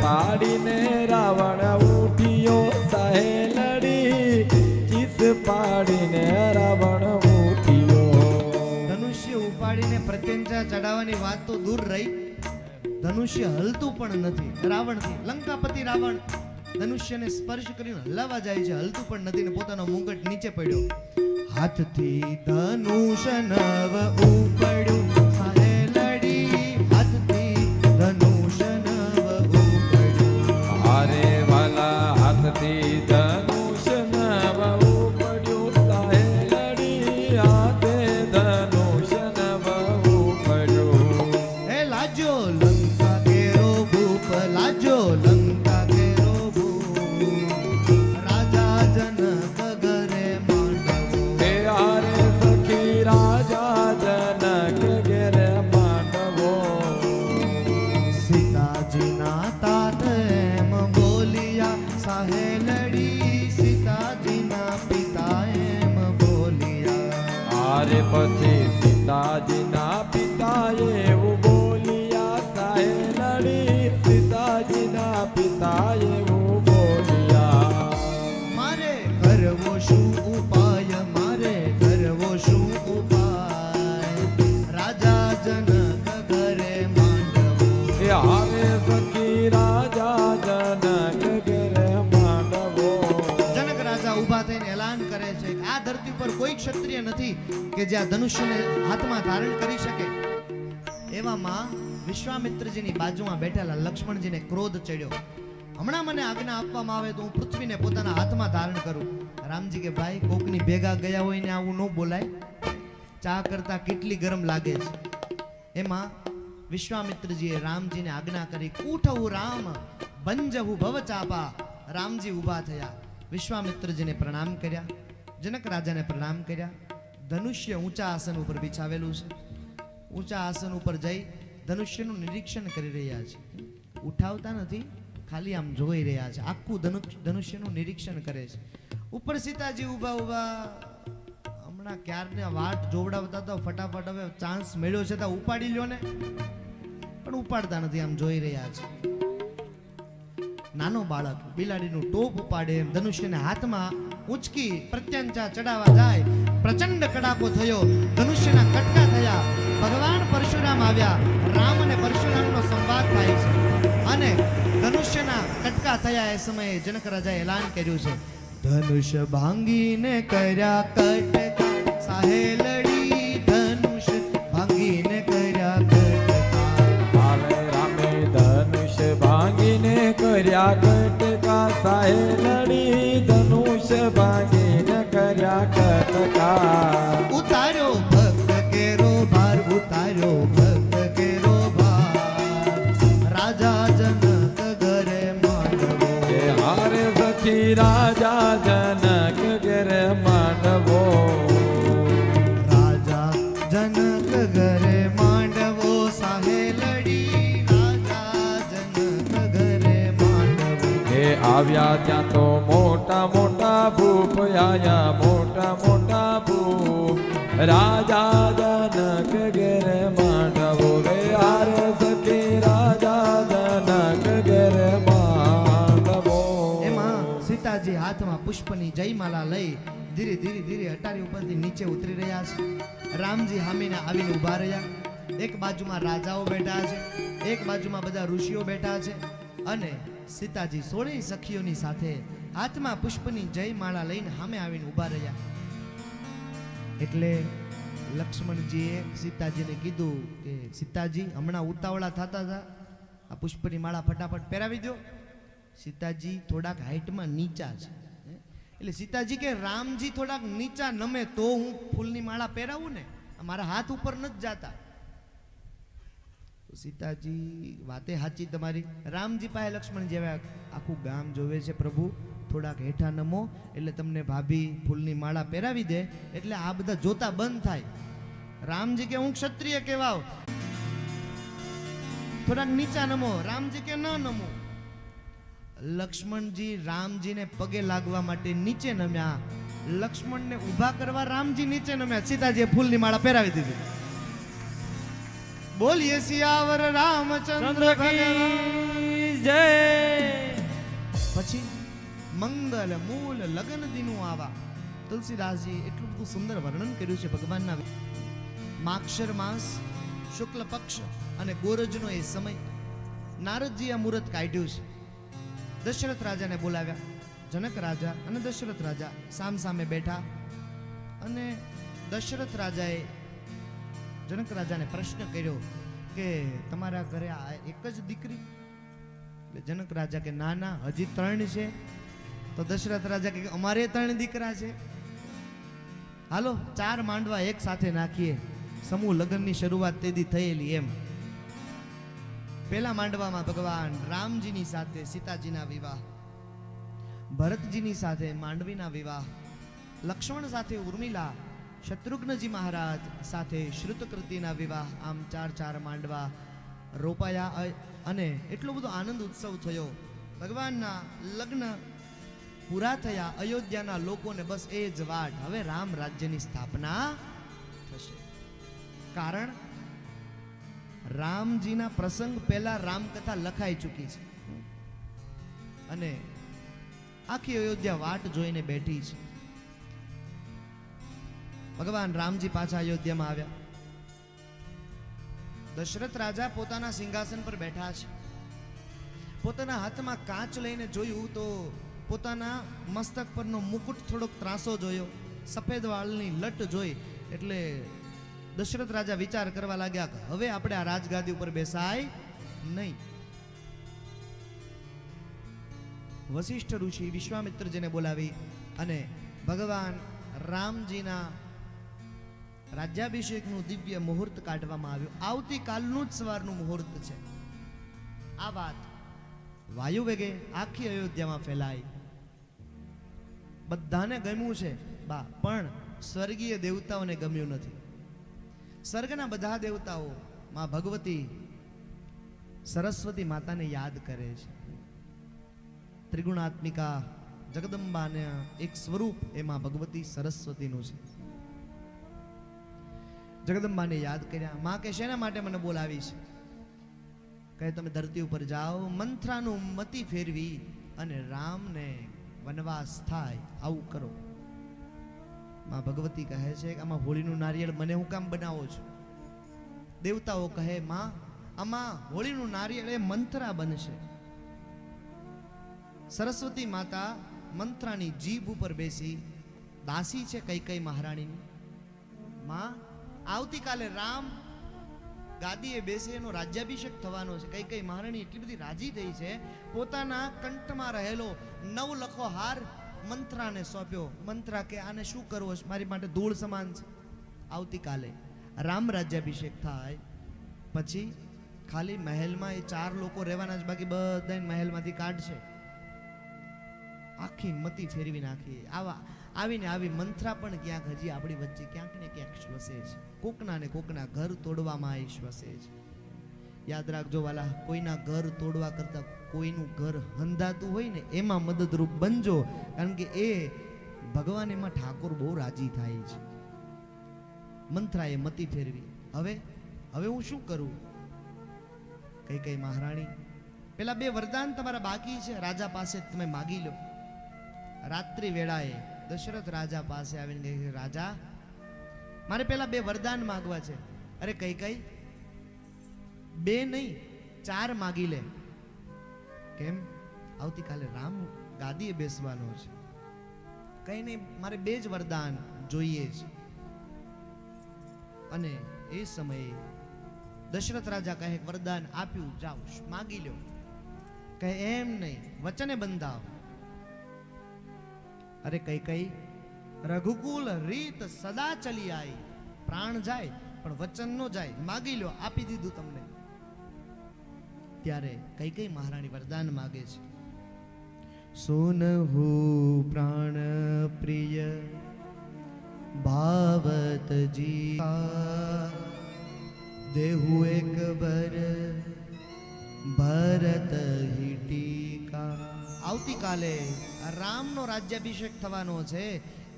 પાડીને રાવણ ઉઠ્યો સહેલડી, ચીસ પાડીને રાવણ ઉઠ્યો. ધનુષ્ય ઉપાડીને પ્રત્યંચા ચડાવવાની વાત તો દૂર રહી, ધનુષ્ય હલતું પણ નથી રાવણથી. લંકાપતિ રાવણ ધનુષ્યને સ્પર્શ કરીને હલાવા જાય છે, હલતું પણ નથી ને પોતાનો મુંગટ નીચે પડ્યો. હાથથી ધનુષ નવ ઉપડ્યું સહેલડી, હાથથી ધનુષ નવ ઉપડ્યું. હારે વાલા હાથથી ધનુષ નવ ઉપડ્યું સહેલડી, હાથે ધનુષ નવ ઉપડ્યું. હે લાજો લંકા કેરો ભૂપ, લાજો લંકા કેરો ભૂપ, રાજા જનક ઘરે માંડવો. હે હારે સખી રાજા જનક ઘેર માંડવો. સીતાજીના તાત એમ બોલી સાહેલડી સીતાજીના પિતા એમ બોલ્યા. આરે પછી સીતાજીના પિતા એવું બોલ્યા, સાહેલડી સીતાજીના પિતા એવું બોલ્યા. મારે કરવો શું ઉપાય, મારે કરવો શું ઉપાય, રાજા જનક ઘરે માંડવો. એ આવે સખી રાજા જનક ઘેરે માંડવો. જનક રાજા ઊભા થઈને એલાન કરે છે કે આ ધરતી પર કોઈ ક્ષત્રિય નથી કે જે આ ધનુષ્યને હાથમાં ધારણ કરી શકે. એવામાં વિશ્વામિત્રજીની બાજુમાં બેઠેલા લક્ષ્મણજીને ક્રોધ ચડ્યો. હમણાં મને આજ્ઞા આપવામાં આવે તો હું પૃથ્વીને પોતાના હાથમાં ધારણ કરું. રામજી કે ભાઈ કોકની ભેગા ગયા હોય ને આવું ન બોલાય. ચા કરતા કેટલી ગરમ લાગે છે. એમાં વિશ્વામિત્રજીએ રામજીને આજ્ઞા કરી, કૂઠવું રામ બંજહુ ભવ ચાપા. રામજી ઊભા થયા, વિશ્વામિત્રજીને પ્રણામ કર્યા, જનક રાજાને પ્રણામ કર્યા. ધનુષ્ય ઊંચા આસન ઉપર બિછાવેલું છે. ઊંચા આસન ઉપર જઈ ધનુષ્યનું નિરીક્ષણ કરી રહ્યા છે. ઉઠાવતા નથી, ખાલી આમ જોઈ રહ્યા છે. આખું ધનુષ્યનું નિરીક્ષણ કરે છે. ઉપર સીતાજી ઊભા ઊભા હમણાં ક્યારને વાટ જોવડાવતા તો ફટાફટ હવે ચાન્સ મળ્યો છે તો ઉપાડી લ્યો ને, પણ ઉપાડતા નથી, આમ જોઈ રહ્યા છે. નાનો બાળક બિલાડીનું ટોપ ઉપાડે એમ ધનુષ્યને હાથમાં ઉંચકી પ્રત્યંચા ચડાવવા જાય. પ્રચંડ કડાકો થયો, ધનુષ્યના કટકા થયા. ભગવાન પરશુરામ આવ્યા. રામ અને પરશુરામનો સંવાદ થાય છે અને ધનુષ્યના કટકા થયા. એ સમયે જનક રાજાએ એલાન કર્યું છે, ધનુષ્ય ભાંગીને કર્યા કટકા, સાહેલડી ધનુષ્ય ભાંગીને કર્યા કટકા. આવે રામે ધનુષ ભાંગીને કર્યા કટકા, સાહેલડી ધનુષ ભાંગીને કર્યા કટકા. ઉતાર્યો ભક્ત કેરો ભાર, ઉતાર્યો ભક્ત કેરો ભાર, રાજા જનક ઘરે માંડવો. એ હારે સખી રાજા જનક ઘેરે માંડવો. રાજા જનક ઘરે માંડવો, સાહેલડી રાજા જનક ઘરે માંડવો. એ આવ્યા ત્યાં તો મોટા મોટા ભૂપ આયા, મોટા મોટા ભૂપ રાજા જનક ઘેરે માંડવો. રે હારે સખી રાજા જનક ઘેરે માંડવો. એમાં સીતાજી હાથમાં પુષ્પની જયમાલા લઈ ધીરે ધીરે ધીરે અટારી ઉપરથી નીચે ઉતરી રહ્યા છે. રામજી સામેના આવીને ઊભા રહ્યા. એક બાજુમાં રાજાઓ બેઠા છે, એક બાજુમાં બધા ઋષિઓ બેઠા છે અને સીતાજી 16 સખીઓની સાથે હાથમાં પુષ્પની જયમાળા લઈને સામે આવીને ઊભા રહ્યા. એટલે લક્ષ્મણજીએ સીતાજીને કીધું કે સીતાજી હમણાં ઉતાવળા થતા હતા, આ પુષ્પની માળા ફટાફટ પહેરાવી દો. સીતાજી થોડાક હાઈટમાં નીચા છે એટલે સીતાજી કે રામજી થોડાક નીચા નમે તો હું ફૂલની માળા પહેરાવું ને, મારા હાથ ઉપર નથી જાતા. સીતાજી વાતે સાચી તમારી. રામજી પાસે લક્ષ્મણ જેવા આખું ગામ જોવે છે, પ્રભુ થોડાક હેઠા નમો એટલે તમને ભાભી ફૂલની માળા પહેરાવી દે એટલે આ બધા જોતા બંધ થાય. રામજી કે હું ક્ષત્રિય કહેવાવ, થોડાક નીચા નમો. રામજી કે ન નમો. લક્ષ્મણજી રામજીને પગે લાગવા માટે નીચે નમ્યા. લક્ષ્મણને ઊભા કરવા રામજી નીચે નમ્યા. સીતાજીએ ફૂલની માળા પહેરાવી દીધી. બોલીએ સિયાવર રામચંદ્ર કી જય. પછી મંગલ મૂલ લગન દિનું આવા. તુલસીદાસજી એટલું બધું સુંદર વર્ણન કર્યું છે ભગવાનના. માક્ષર માસ, શુક્લ પક્ષ અને ગોરજનો એ સમય. નારદજી આ મુહૂર્ત કાઢ્યું છે. દશરથ રાજાને બોલાવ્યા. જનક રાજા અને દશરથ રાજા સામ સામે બેઠા અને દશરથ રાજાએ જનક રાજાને પ્રશ્ન કર્યો કે તમારા ઘરે આ એક જ દીકરી? એટલે જનક રાજા કે ના ના, હજી 3 છે. તો દશરથ રાજા કે અમારે 3 દીકરા છે. હાલો 4 માંડવા એક સાથે નાખીએ. સમૂહ લગ્નની શરૂઆત તેદી થયેલી એમ. પહેલા માંડવામાં ભગવાન રામજીની સાથે સીતાજીના વિવાહ, ભરતજીની સાથે માંડવીના વિવાહ, લક્ષ્મણ સાથે ઉર્મિલા, શત્રુઘ્નજી મહારાજ સાથે શ્રુતકૃતિના વિવાહ. આમ 4 માંડવા રોપાયા અને એટલો બધો આનંદ ઉત્સવ થયો. ભગવાનના લગ્ન પૂરા થયા. અયોધ્યાના લોકોને બસ એ જ વાટ, હવે રામ રાજ્યની સ્થાપના થશે. કારણ રામજીના પ્રસંગ પહેલા રામકથા લખાઈ ચૂકી છે અને આખી અયોધ્યા વાટ જોઈને બેઠી છે. ભગવાન રામજી પાછા અયોધ્યામાં આવ્યા. દશરથ રાજા પોતાના સિંહાસન પર બેઠા છે. પોતાના હાથમાં કાચ લઈને જોયું તો પોતાના મસ્તક પરનો મુકુટ થોડોક ત્રાસો જોયો, સફેદ વાળની લટ જોઈ એટલે દશરથ રાજા વિચાર કરવા લાગ્યા કે હવે આપણે આ રાજગાદી ઉપર બેસાય નહીં. વશિષ્ઠ ઋષિ વિશ્વામિત્રજીને બોલાવી અને ભગવાન રામજીના રાજ્યાભિષેકનું દિવ્ય મુહૂર્ત કાઢવામાં આવ્યું. આવતીકાલનું જ સવારનું મુહૂર્ત છે. આ વાત વાયુ વેગે આખી અયોધ્યામાં ફેલાઈ. બધાને ગમ્યું છે બા, પણ સ્વર્ગીય દેવતાઓને ગમ્યું નથી. સ્વર્ગના બધા દેવતાઓ માં ભગવતી સરસ્વતી માતાને યાદ કરે છે. ત્રિગુણાત્મિકા જગદંબાને એક સ્વરૂપ એમાં ભગવતી સરસ્વતીનું છે. જગદંબાને યાદ કર્યા. માં કે શેના માટે મને બોલાવી છે? કહે તમે ધરતી ઉપર જાઓ, મંથરાનું મતિ ફેરવી અને રામને વનવાસ થાય આવું કરો. માં ભગવતી કહે છે કે આમાં હોળીનું નારિયેળ મને હું કામ બનાવો છો? દેવતાઓ કહે માં આમાં હોળીનું નારિયેળ એ મંથરા બનશે. સરસ્વતી માતા મંત્રાની જીભ ઉપર બેસી, દાસી છે કૈકેયી મહારાણીની. માં આવતીકાલે રામ ગાદીએ બેસે, એનો રાજ્યાભિષેક થવાનો છે. કૈકેયી મહારાણી એટલી બધી રાજી થઈ છે, પોતાના કંઠમાં રહેલો 9 લખો હાર મંત્રાને સોંપ્યો. મંત્રા કે આને શું કરવો છે? મારી માટે ધૂળ સમાન છે. આવતીકાલે રામ રાજ્યાભિષેક થાય પછી ખાલી મહેલમાં એ 4 લોકો રહેવાના જ, બાકી બધાને મહેલમાંથી કાઢશે. આખી મતિ ફેરવી નાખી. આવીને આવી મંત્રા પણ ક્યાંક હજી આપણી વચ્ચે ક્યાંક ને ક્યાંક શ્વસે છે. કોકના ને કોકના ઘર તોડવામાં એ શ્વસે છે. યાદ રાખજો વાલા, કોઈના ઘર તોડવા કરતા કોઈનું ઘર હંધાતું હોય ને એમાં મદદરૂપ બનજો, કારણ કે એ ભગવાન એમાં ઠાકોર બહુ રાજી થાય છે. મંત્રાએ મતિ ફેરવી. હવે હું શું કરું? કૈકેયી મહારાણી, પેલા 2 વરદાન તમારા બાકી છે, રાજા પાસે તમે માગી લો. રાત્રિ વેળાએ દશરથ રાજા પાસે આવીને કહે, રાજા મારે પેલા 2 વરદાન માંગવા છે. અરે કૈકેયી 2 નહીં 4 માગી લે. કેમ? આવતીકાલે રામ ગાદીએ બેસવાનો છે. કઈ નહીં, મારે 2 જ વરદાન જોઈએ છે. અને એ સમયે દશરથ રાજા કહે વરદાન આપ્યું, જાઓ માગી લો. કહે એમ નહીં, વચને બંધાવ. અરે કૈકેયી, રઘુકુલ રીત સદા ચલી આવી. પ્રાણ જાય પણ વચન નો જાય. માગી લો, આપી દીધું તમને. ત્યારે કૈકેયી મહારાણી વરદાન માગે છે. સુનહુ પ્રાણ પ્રિય ભાવત જી, દેહુ એક બર ભરત હિ ટીકા. આવતીકાલે રામનો રાજ્યાભિષેક થવાનો છે,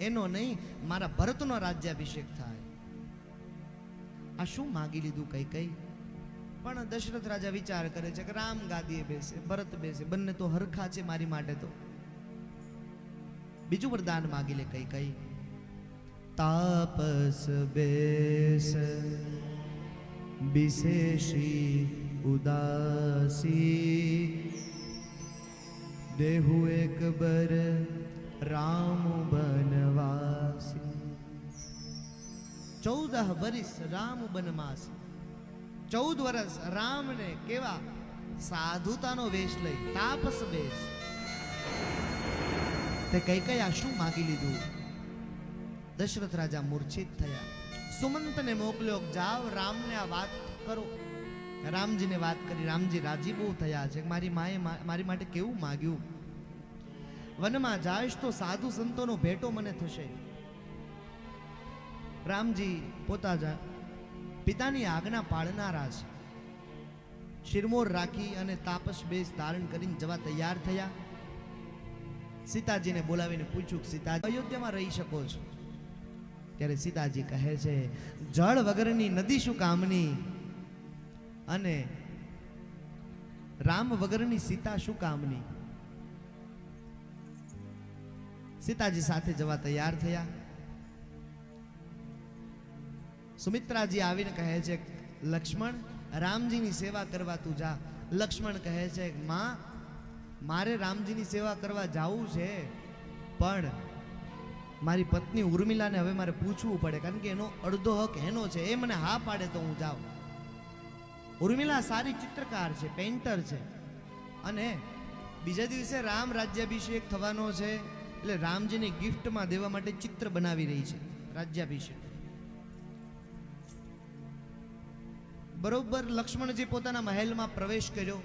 એનો નહીં મારા ભરતનો રાજ્યાભિષેક થાય. આ શું માગી લીધું કૈકેયી? પણ દશરથ રાજા વિચાર કરે છે કે રામ ગાદીએ બેસે, ભરત બેસે, બંને તો હરખા છે મારી માટે. તો બીજું વરદાન માગી લે કૈકેયી. તાપસ બેસ વિશેષી ઉદાસી, દેહુ એક બર રામ બનવાસી. 14 વર્ષ રામ બનવાસી. 14 વર્ષ રામને કેવા સાધુતાનો વેશ લઈ તાપસ બેસ. તે કૈકેયી આ શું માગી લીધું? દશરથ રાજા મૂર્છિત થયા. સુમંતને મોકલ્યો, જાવ રામને આ વાત કરો. રામજીને વાત કરી. રામજી રાજી બહુ થયા છે. મારી માએ મારી માટે કેવું માગ્યું. વનમાં જાઈશ તો સાધુ સંતોનો ભેટો મને થશે. રામજી પોતા પિતાની આજ્ઞા પાળનારા છે. શિરમોર રાખી અને તાપસ બેસ ધારણ કરીને જવા તૈયાર થયા. સીતાજીને બોલાવીને પૂછ્યું કે સીતાજી અયોધ્યામાં રહી શકો છો? ત્યારે સીતાજી કહે છે, જળ વગરની નદી શું કામની અને રામ વગરની સીતા શું કામની. સીતાજી સાથે જવા તૈયાર થયા. સુમિત્રાજી આવીને કહે છે, લક્ષ્મણ રામજીની સેવા કરવા તું જા. લક્ષ્મણ કહે છે, માં મારે રામજીની સેવા કરવા જાવું છે, પણ મારી પત્ની ઉર્મિલાને હવે મારે પૂછવું પડે, કારણ કે એનો અડધો હક એનો છે. એ મને હા પાડે તો હું જાઉં. ઉર્મિલા સારી ચિત્રકાર છે, પેઇન્ટર છે, અને બીજા દિવસે રામ રાજ્યાભિષેક થવાનો છે, એટલે રામજીને ગિફ્ટમાં દેવા માટે ચિત્ર બનાવી રહી છે રાજ્યાભિષેક. બરોબર લક્ષ્મણજી પોતાના મહેલમાં પ્રવેશ કર્યો,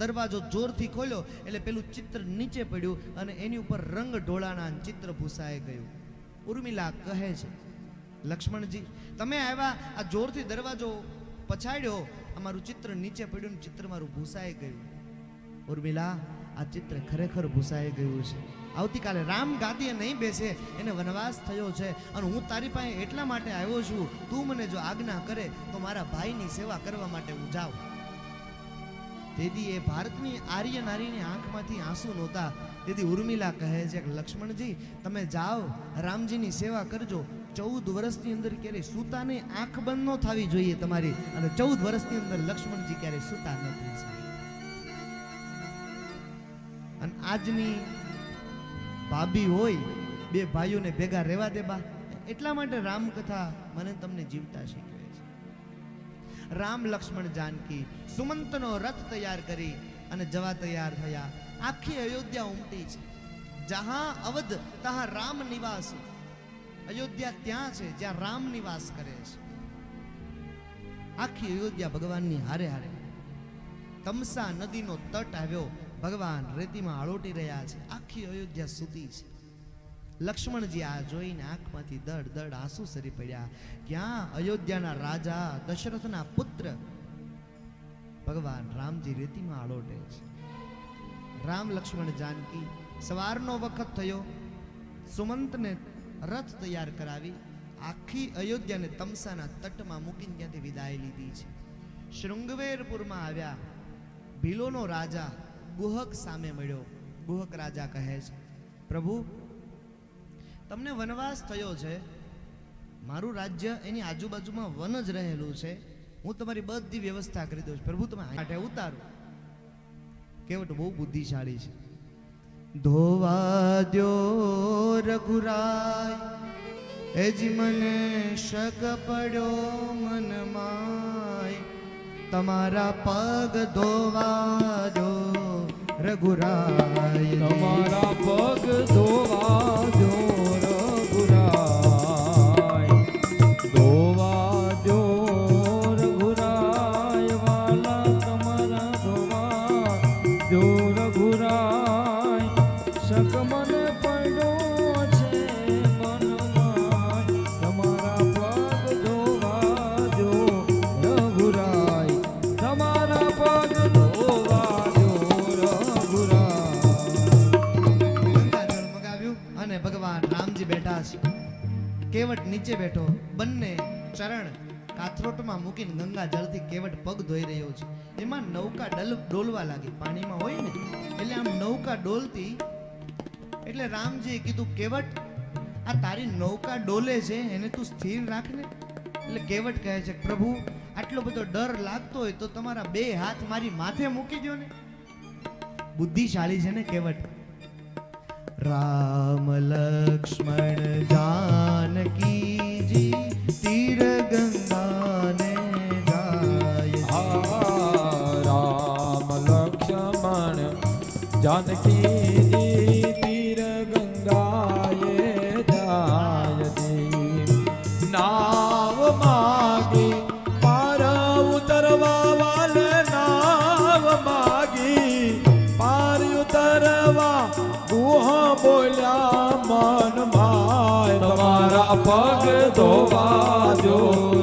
દરવાજો જોરથી ખોલ્યો એટલે પેલું ચિત્ર નીચે પડ્યું અને એની ઉપર રંગ ઢોળાના ચિત્ર ભૂસાઈ ગયું. ઉર્મિલા કહે છે, લક્ષ્મણજી તમે આવ્યા, આ જોરથી દરવાજો પછાડ્યો, અમારું ચિત્ર નીચે પડ્યું, ચિત્ર મારું ભૂસાઈ ગયું. ઉર્મિલા આ ચિત્ર ખરેખર ભૂસાઈ ગયું છે. આવતીકાલે રામ ગાદીએ નહીં બેસે, એને વનવાસ થયો છે, અને હું તારી પાસે એટલા માટે આવ્યો છું, તું મને જો આજ્ઞા કરે તો મારા ભાઈની સેવા કરવા માટે હું જાઉં. તેથી એ ભારતની આર્ય નારીની આંખમાંથી આંસુ નહોતા. તેથી ઉર્મિલા કહે છે કે લક્ષ્મણજી તમે જાઓ, રામજીની સેવા કરજો. 14 વર્ષની અંદર ક્યારેય સૂતાની આંખ બંધ ન થવી જોઈએ તમારી, અને 14 વર્ષની અંદર લક્ષ્મણજી ક્યારેય સૂતા નથી. અને આજની ભાભી હોય, બે ભાઈઓને ભેગા રહેવા દેવા, એટલા માટે રામકથા મને તમને જીવતા શીખવે છે. રામ લક્ષ્મણ જાનકી સુમંતનો રથ તૈયાર કરી અને જવા તૈયાર થયા. આખી અયોધ્યા ઉમટી છે. જહાં અવધ તહાં રામ નિવાસ. અયોધ્યા ત્યાં છે જ્યાં રામ નિવાસ કરે છે. આખી અયોધ્યા ભગવાનની હારે હારે. તમસા નદીનો તટ આવ્યો, ભગવાન રેતીમાં આળોટી રહ્યા છે. આખી અયોધ્યા સૂતી છે. લક્ષ્મણજી આ જોઈને આંખમાંથી દડ દડ આંસુ સરી પડ્યા. ક્યાં અયોધ્યાના રાજા દશરથના પુત્ર ભગવાન રામજી રેતીમાં આળોટે છે. રામ લક્ષ્મણ જાનકી સવારનો વખત થયો, સુમંતને રથ તૈયાર કરાવી આખી અયોધ્યાને તમસાના તટમાં મૂકીને ત્યાંથી વિદાય લીધી છે. શૃંગવેરપુરમાં આવ્યા. ભીલોનો રાજા ગુહક સામે મળ્યો. ગુહક રાજા કહે છે, પ્રભુ તમને વનવાસ થયો છે, મારું રાજ્ય એની આજુબાજુમાં વન જ રહેલું છે, હું તમારી બધી વ્યવસ્થા કરી દઉં છું, પ્રભુ તમે હાથે ઉતારો. કેવટ બહુ બુદ્ધિશાળી છે. ધોવા દ્યો રઘુરાય, એજી મને શક પડ્યો મનમાં, તમારા પગ ધોવા દો રઘુરાય, તમારા પગ ધોવા દો રઘુરાય, ધોવા દો રઘુરાય, વાલા તમારા ધોવા દો રઘુરાય, શક મને પડ્યો છે મનમાં, તમારા પગ ધોવા દો રઘુરાય, તમારા પગ ધોવા દો રઘુરાય. ગંગાજળ મગાવ્યું અને ભગવાન રામજી બેઠા છે. કેવટ નીચે બેઠો, બંને ચરણ કાથરોટમાં મૂકીને ગંગા જળથી કેવટ પગ ધોઈ રહ્યો છે. એમાં નૌકા ડોલવા લાગી. પાણીમાં હોય ને એટલે આમ નૌકા ડોલતી, એટલે રામજીએ કીધું, કેવટ આ તારી નૌકા ડોલે છે, એને તું સ્થિર રાખને. એટલે કેવટ કહે છે, પ્રભુ આટલો બધો ડર લાગતો હોય તો તમારા 2 હાથ મારી માથે મૂકી દો ને. બુદ્ધિશાળી છે ને કેવટ. રામ લક્ષ્મણ જાનકીજી તીર ગંગાને જાય. રામ લક્ષ્મણ જાનકી તીર ગંગાએ જાય. નાવ માગી પાર ઉતરવા વાલે, નાવ માગી પાર ઉતરવા ગુહ બોલ્યા મન માય, તમારા પગ ધોવા દો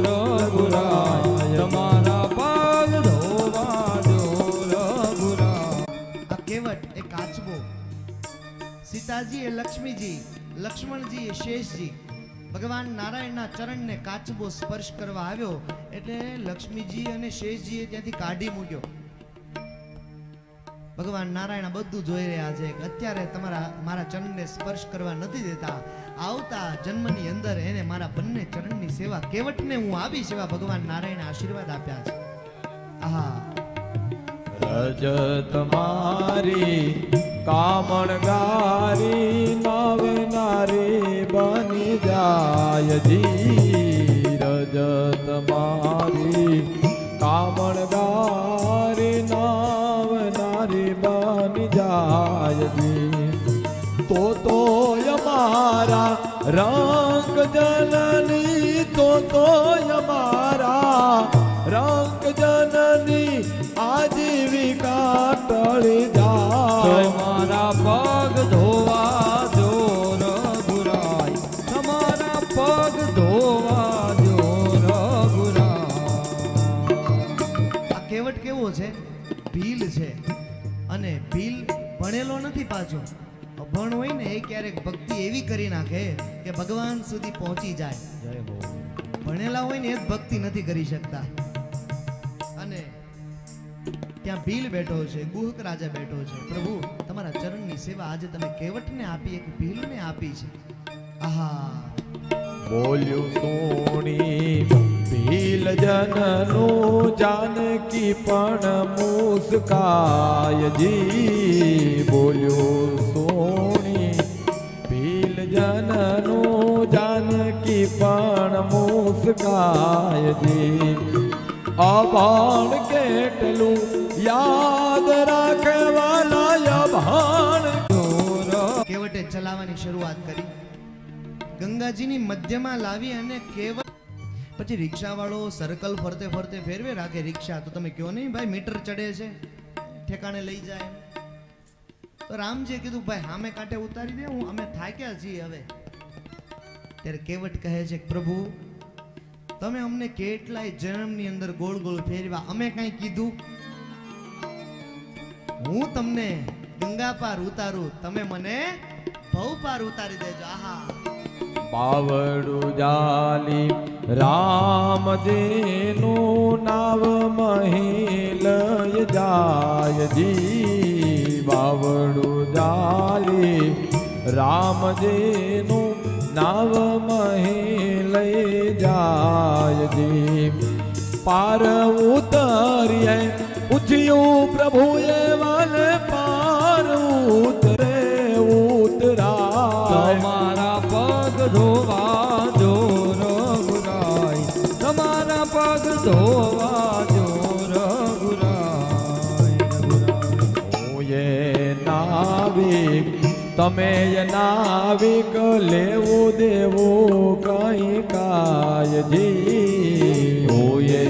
રઘુરાય, તમારા પગ ધોવા દો રઘુરાય. આ કેવટ એ કાચબો સીતાજી એ લક્ષ્મીજી, લક્ષ્મણજી એ શેષજી. ભગવાન નારાયણના ચરણને કાચબો સ્પર્શ કરવા આવ્યો એટલે લક્ષ્મીજી અને શેષજીએ ત્યાંથી કાઢી મૂક્યો. ભગવાન નારાયણ બધું જોઈ રહ્યા છે કે અત્યારે મારા ચરણને સ્પર્શ કરવા નથી દેતા, આવતા જન્મની અંદર એને મારા બંને ચરણની સેવા કેવટને હું આપીશ એવા ભગવાન નારાયણે આશીર્વાદ આપ્યા છે. આહા, રજત મારી કામણ ગારી નવનારી બની જાય જી. રજત મારી કામણ ગારી નવનારી બની જાય જી. તો અમારા રંગ જનની, તો અમારા રંગ જનની આજીવિકા ટળી જાય. તમારા પગ ધોવા જો રઘુરાય, તમારા પગ ધોવા જો રઘુરાય. આ કેવટ કેવો છે? ભીલ છે. અને ભીલ ભણેલો નથી પાછો. અભણ હોય ને એ ક્યારેક ભક્તિ એવી કરી નાખે કે ભગવાન સુધી પહોંચી જાય. ભણેલા હોય ને એ જ ભક્તિ નથી કરી શકતા. અને ત્યાં ભીલ બેઠો છે, ગુહક રાજા બેઠો છે. પ્રભુ, તમારા ચરણની સેવા આજે તમે કેવટને આપી, એક ભીલને આપી છે. આહા, બોલ્યું સોણી ભીલ જનનું જાનકી પણ મુસ્કાય જી. બોલ્યું સોણી ભીલ જનનું જાનકી પણ મુસ્કાય જી. અભાણ કેટલું યાદ રાખે વાલા અભાણ. કેવટે ચલાવવાની શરૂઆત કરી. ગંગાજીની મધ્યમાં લાવી અને કેવટ પછી રિક્ષા વાળો સર્કલ ફરતે ફરતે ફેરવે રાખે રિક્ષા. તો તમે કયો નહીં ભાઈ, મીટર ચડે છે, ઠેકાણે લઈ જાય. તો રામજીએ કીધું ભાઈ સામે કાંઠે ઉતારી દે, અમે થાક્યા છીએ હવે. ત્યારે કેવટ કહે છે પ્રભુ, તમે અમને કેટલાય જન્મની અંદર ગોળ ગોળ ફેરવા, અમે કાંઈ કીધું? હું તમને ગંગા પાર ઉતારું, તમે મને ભવ પાર ઉતારી દેજો. આહા, બાવડું જાલી રામજીનું નાવ મહિલય જાય જી. બાવડું જાલી રામજીનું નાવ મહિલય જાય જી. પાર ઉતરીએ પૂછ્યું પ્રભુએ વાલે, પાર ઉતરે ઉતરાય. તમારા પગ ધોવા જો રઘુરાય, તમારા પગ ધોવા જો રઘુરાય. હું એ નાવિક, તમે એ નાવિક, લેવું દેવું કઈ કાય જી. ઓએ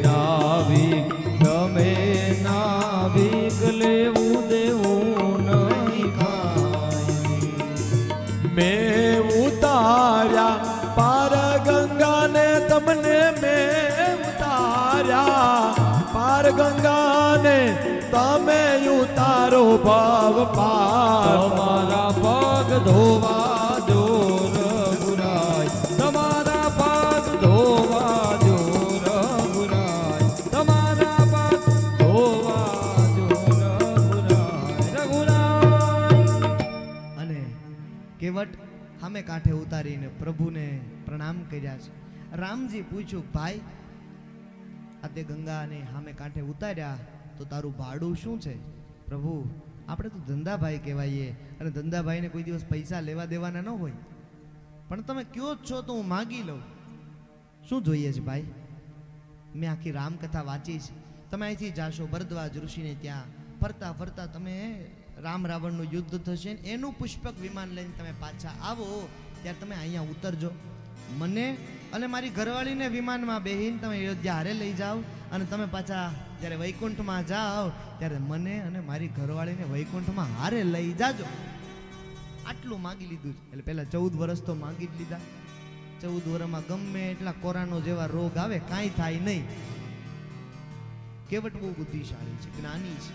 નાવિક, તમે નાવિક, લેવું દેવું નહીં કાંઈ. મેં ઉતાર્યા પાર ગંગાને, તમને મેં ઉતાર્યા પાર ગંગાને, તમે ઉતારો ભાવ પાર. તમારા પગ ધોવા જો રઘુરાય, તમારા પગ ધોવા જો રઘુરાય, તમારા પગ ધોવા જો રઘુરાય, રઘુરાય. અને કેવટ સામે કાંઠે ઉતારીને પ્રભુને પ્રણામ કર્યા છે. રામજી પૂછ્યું ભાઈ, આ તે ગંગાને સામે કાંઠે ઉતાર્યા તો તારું ભાડું શું છે? પ્રભુ, આપણે તો ધંધાભાઈ કહેવાઈએ અને ધંધાભાઈને કોઈ દિવસ પૈસા લેવા દેવાના ન હોય, પણ તમે કયો જ છો તો હું માગી લઉં. શું જોઈએ છે ભાઈ? મેં આખી રામકથા વાંચી છે. તમે અહીંથી જાશો ભરદ્વાજ ઋષિને ત્યાં, ફરતા ફરતા તમે રામ રાવણનું યુદ્ધ થશે ને એનું પુષ્પક વિમાન લઈને તમે પાછા આવો ત્યારે તમે અહીંયા ઉતરજો. મને અને મારી ઘરવાળીને વિમાનમાં બેહીને તમે અયોધ્યા હારે લઈ જાઓ અને તમે પાછા જ્યારે વૈકુંઠમાં જાઓ ત્યારે મને અને મારી ઘરવાળીને વૈકુંઠમાં હારે લઈ જાજો. આટલું માગી લીધું છે. એટલે પહેલા 14 વર્ષ તો માગી જ લીધા. 14 વર્ષમાં ગમે એટલા કોરોનો જેવા રોગ આવે કાંઈ થાય નહીં. કેવટ બહુ બુદ્ધિશાળી છે, જ્ઞાની છે,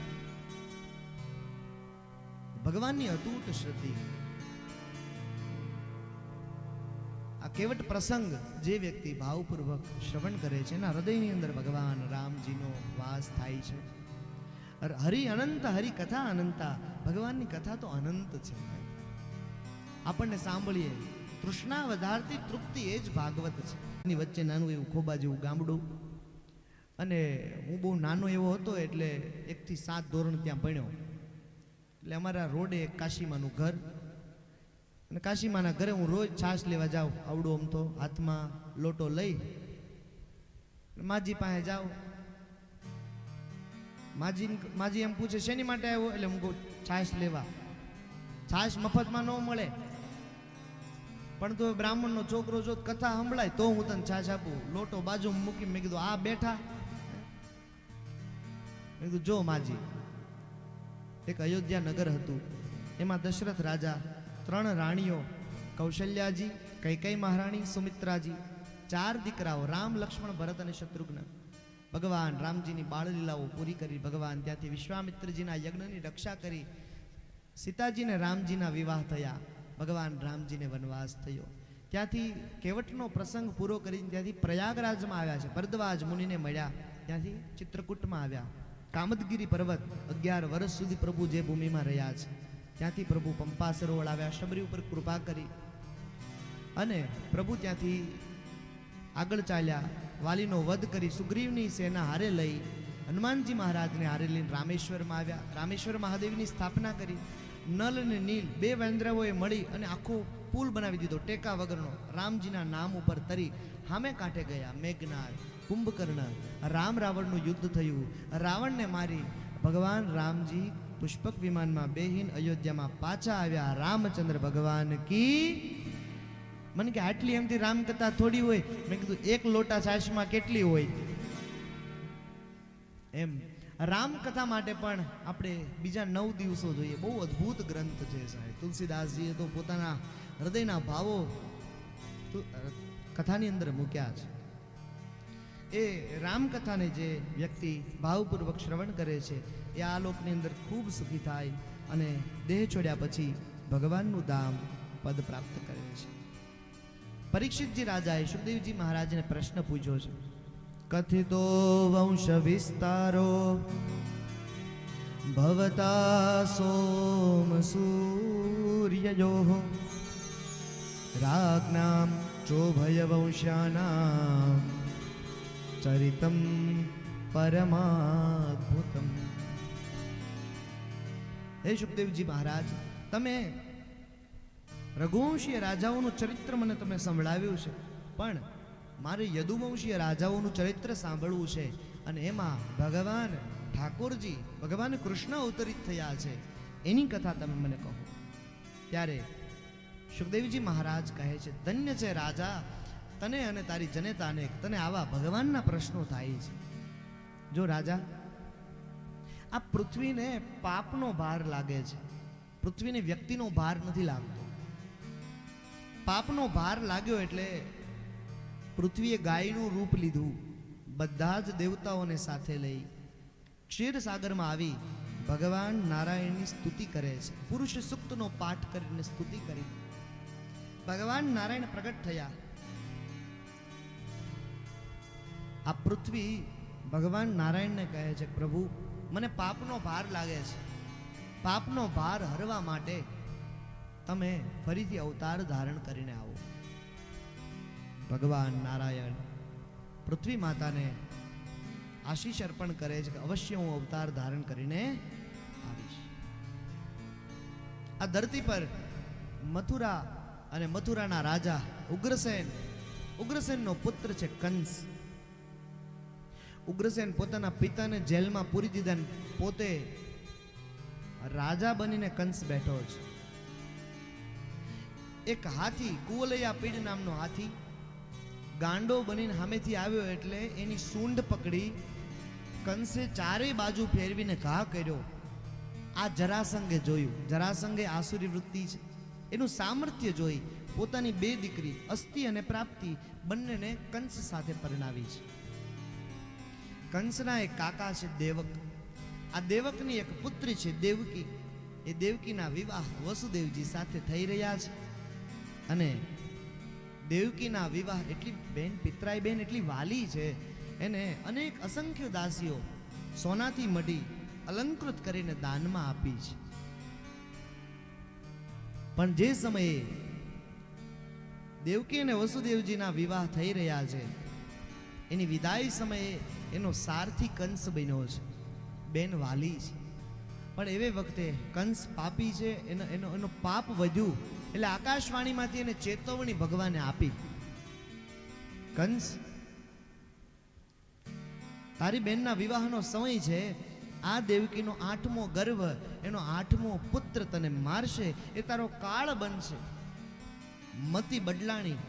ભગવાનની અતૂટ શ્રદ્ધા. કેવટ પ્રસંગ જે વ્યક્તિ ભાવપૂર્વક શ્રવણ કરે છે એના હૃદયની અંદર ભગવાન રામજીનો વાસ થાય છે. હરિ અનંત, હરિ કથા અનંતા. ભગવાનની કથા તો અનંત છે. આપણને સાંભળીએ તૃષ્ણા વધારતી તૃપ્તિ એ જ ભાગવત છે. એની વચ્ચે નાનું એવું ખોબા જેવું ગામડું, અને હું બહુ નાનો એવો હતો એટલે 1 થી 7 ધોરણ ત્યાં ભણ્યો. એટલે અમારા રોડે એક કાશીમાનું ઘર, અને કાશીમાના ઘરે હું રોજ છાશ લેવા જાઉં. આવડું આમ તો હાથમાં લોટો લઈ માજી પાસે જાઉં. માજી એમ પૂછે શેની માટે આવ્યો, એટલે હું કહું છાશ લેવા. છાશ મફતમાં ન મળે, પણ તો બ્રાહ્મણનો છોકરો જો કથા સંભળાય તો હું તને છાશ આપું. લોટો બાજુમાં મૂકી મેં કીધું આ બેઠા. મેં કીધું જો માજી, એક અયોધ્યા નગર હતું, એમાં દશરથ રાજા, 3 રાણીઓ, કૌશલ્યાજી, કૈકેયી મહારાણી, સુમિત્રાજી, 4 દીકરાઓ, રામ, લક્ષ્મણ, ભરત અને શત્રુઘ્ન. ભગવાન રામજીની બાળલીલાઓ પૂરી કરી. ભગવાન ત્યાંથી વિશ્વામિત્રજીના યજ્ઞની રક્ષા કરી. સીતાજીને રામજીના વિવાહ થયા. ભગવાન રામજીને વનવાસ થયો. ત્યાંથી કેવટનો પ્રસંગ પૂરો કરીને ત્યાંથી પ્રયાગરાજમાં આવ્યા છે. ભરદ્વાજ મુનિને મળ્યા, ત્યાંથી ચિત્રકૂટમાં આવ્યા. કામદગીરી પર્વત 11 વર્ષ સુધી પ્રભુ જે ભૂમિમાં રહ્યા છે, ત્યાંથી પ્રભુ પંપા સરોવર આવ્યા, શબરી ઉપર કૃપા કરી, અને પ્રભુ ત્યાંથી આગળ ચાલ્યા. વાલીનો વધ કરી સુગ્રીવની સેના હારે લઈ હનુમાનજી મહારાજને હારે લઈને રામેશ્વરમાં આવ્યા. રામેશ્વર મહાદેવની સ્થાપના કરી. નલ અને નીલ 2 વેન્દ્રાઓએ મળી અને આખો પુલ બનાવી દીધો ટેકા વગરનો. રામજીના નામ ઉપર તરી સામે કાંઠે ગયા. મેઘનાદ, કુંભકર્ણ, રામ રાવણનું યુદ્ધ થયું. રાવણને મારી ભગવાન રામજી પુષ્પક વિમાનમાં બેહીન અયોધ્યામાં પાછા આવ્યા. રામચંદ્ર ભગવાન કી. મને કે આટલી એમથી રામકથા થોડી હોય? મેં કીધું 1 લોટા છાશમાં કેટલી હોય? એમ રામકથા માટે પણ આપણે બીજા 9 દિવસો જોઈએ. બહુ અદ્ભુત ગ્રંથ છે સાહેબ. તુલસીદાસજીએ તો પોતાના હૃદયના ભાવો કથાની અંદર મૂક્યા છે. એ રામકથાને જે વ્યક્તિ ભાવપૂર્વક શ્રવણ કરે છે એ આ લોકની અંદર ખૂબ સુખી થાય અને દેહ છોડ્યા પછી ભગવાનનું ધામ પદ પ્રાપ્ત કરે છે. પરીક્ષિતજી રાજાએ સુખદેવજી મહારાજને પ્રશ્ન પૂછ્યો છે. કથિતો વંશ વિસ્તારો ભવતા સોમ સૂર્યયો રાજ્ઞામ ચોભય વંશ્યાનામ ચરિતમ પરમાદ્ભુતમ. હે સુખદેવજી મહારાજ, તમે રઘુવંશીય રાજાઓનું ચરિત્ર મને તમે સંભળાવ્યું છે, પણ મારે યદુવંશીય રાજાઓનું ચરિત્ર સાંભળવું છે, અને એમાં ભગવાન ઠાકોરજી, ભગવાન કૃષ્ણ અવતરિત થયા છે, એની કથા તમે મને કહો. ત્યારે સુખદેવજી મહારાજ કહે છે, ધન્ય છે રાજા તને અને તારી જનેતાને, તને આવા ભગવાનના પ્રશ્નો થાય છે. જો રાજા, આ પૃથ્વીને પાપનો ભાર લાગે છે, પૃથ્વીને વ્યક્તિનો ભાર નથી લાગતો. પાપનો ભાર લાગ્યો એટલે પૃથ્વીએ ગાયનું રૂપ લીધું. બધા જ દેવતાઓને સાથે લઈ ક્ષીરસાગરમાં આવી ભગવાન નારાયણની સ્તુતિ કરે છે. પુરુષ સૂક્તનો પાઠ કરીને સ્તુતિ કરી. ભગવાન નારાયણ પ્રગટ થયા. આ પૃથ્વી ભગવાન નારાયણને કહે છે, પ્રભુ મને પાપનો ભાર લાગે છે, પાપનો ભાર હરવા માટે તમે ફરીથી અવતાર ધારણ કરીને આવો. ભગવાન નારાયણ પૃથ્વી માતાને આશીષ અર્પણ કરે છે કે અવશ્ય હું અવતાર ધારણ કરીને આવીશ. આ ધરતી પર મથુરા અને મથુરાના રાજા ઉગ્રસેન, ઉગ્રસેનનો પુત્ર છે કંસ. ઉગ્રસેન પોતાના પિતાને જેલમાં પૂરી દીધા, પોતે રાજા બનીને કંસ બેઠો છે. એક હાથી, કુવલૈયા પીડ નામનો હાથી ગાંડો બનીને સામેથી આવ્યો એટલે એની સૂંઢ પકડી કંસે ચારેય બાજુ ફેરવીને ઘા કર્યો. આ જરાસંઘે જોયું. જરાસંઘે આસુરી વૃત્તિ છે, એનું સામર્થ્ય જોઈ પોતાની 2 દીકરી અસ્તિ અને પ્રાપ્તિ બંનેને કંસ સાથે પરણાવી છે. કંસના એક કાકા છે દેવક. આ દેવકની એક પુત્રી છે દેવકી. એ દેવકીના વિવાહ વસુદેવજી સાથે થઈ રહ્યા છે. અને દેવકીના વિવાહ એટલી બેન પિતરાઈ બેન એટલી વાલી છે, એને અનેક અસંખ્ય દાસીઓ સોનાથી મઢી અલંકૃત કરીને દાનમાં આપી છે. પણ જે સમયે દેવકી અને વસુદેવજીના વિવાહ થઈ રહ્યા છે, એની વિદાય સમયે એનો સારથી કંસ બન્યો છે, બેન વાલી છે. પણ એવે વખતે કંસ પાપી છે, એનો પાપ વધ્યું એટલે આકાશવાણીમાંથી એને ચેતવણી ભગવાને આપી, કંસ તારી બેનના વિવાહનો સમય છે, આ દેવકીનો 8મો ગર્ભ, એનો 8મો પુત્ર તને મારશે, એ તારો કાળ બનશે. મતિ બદલાણી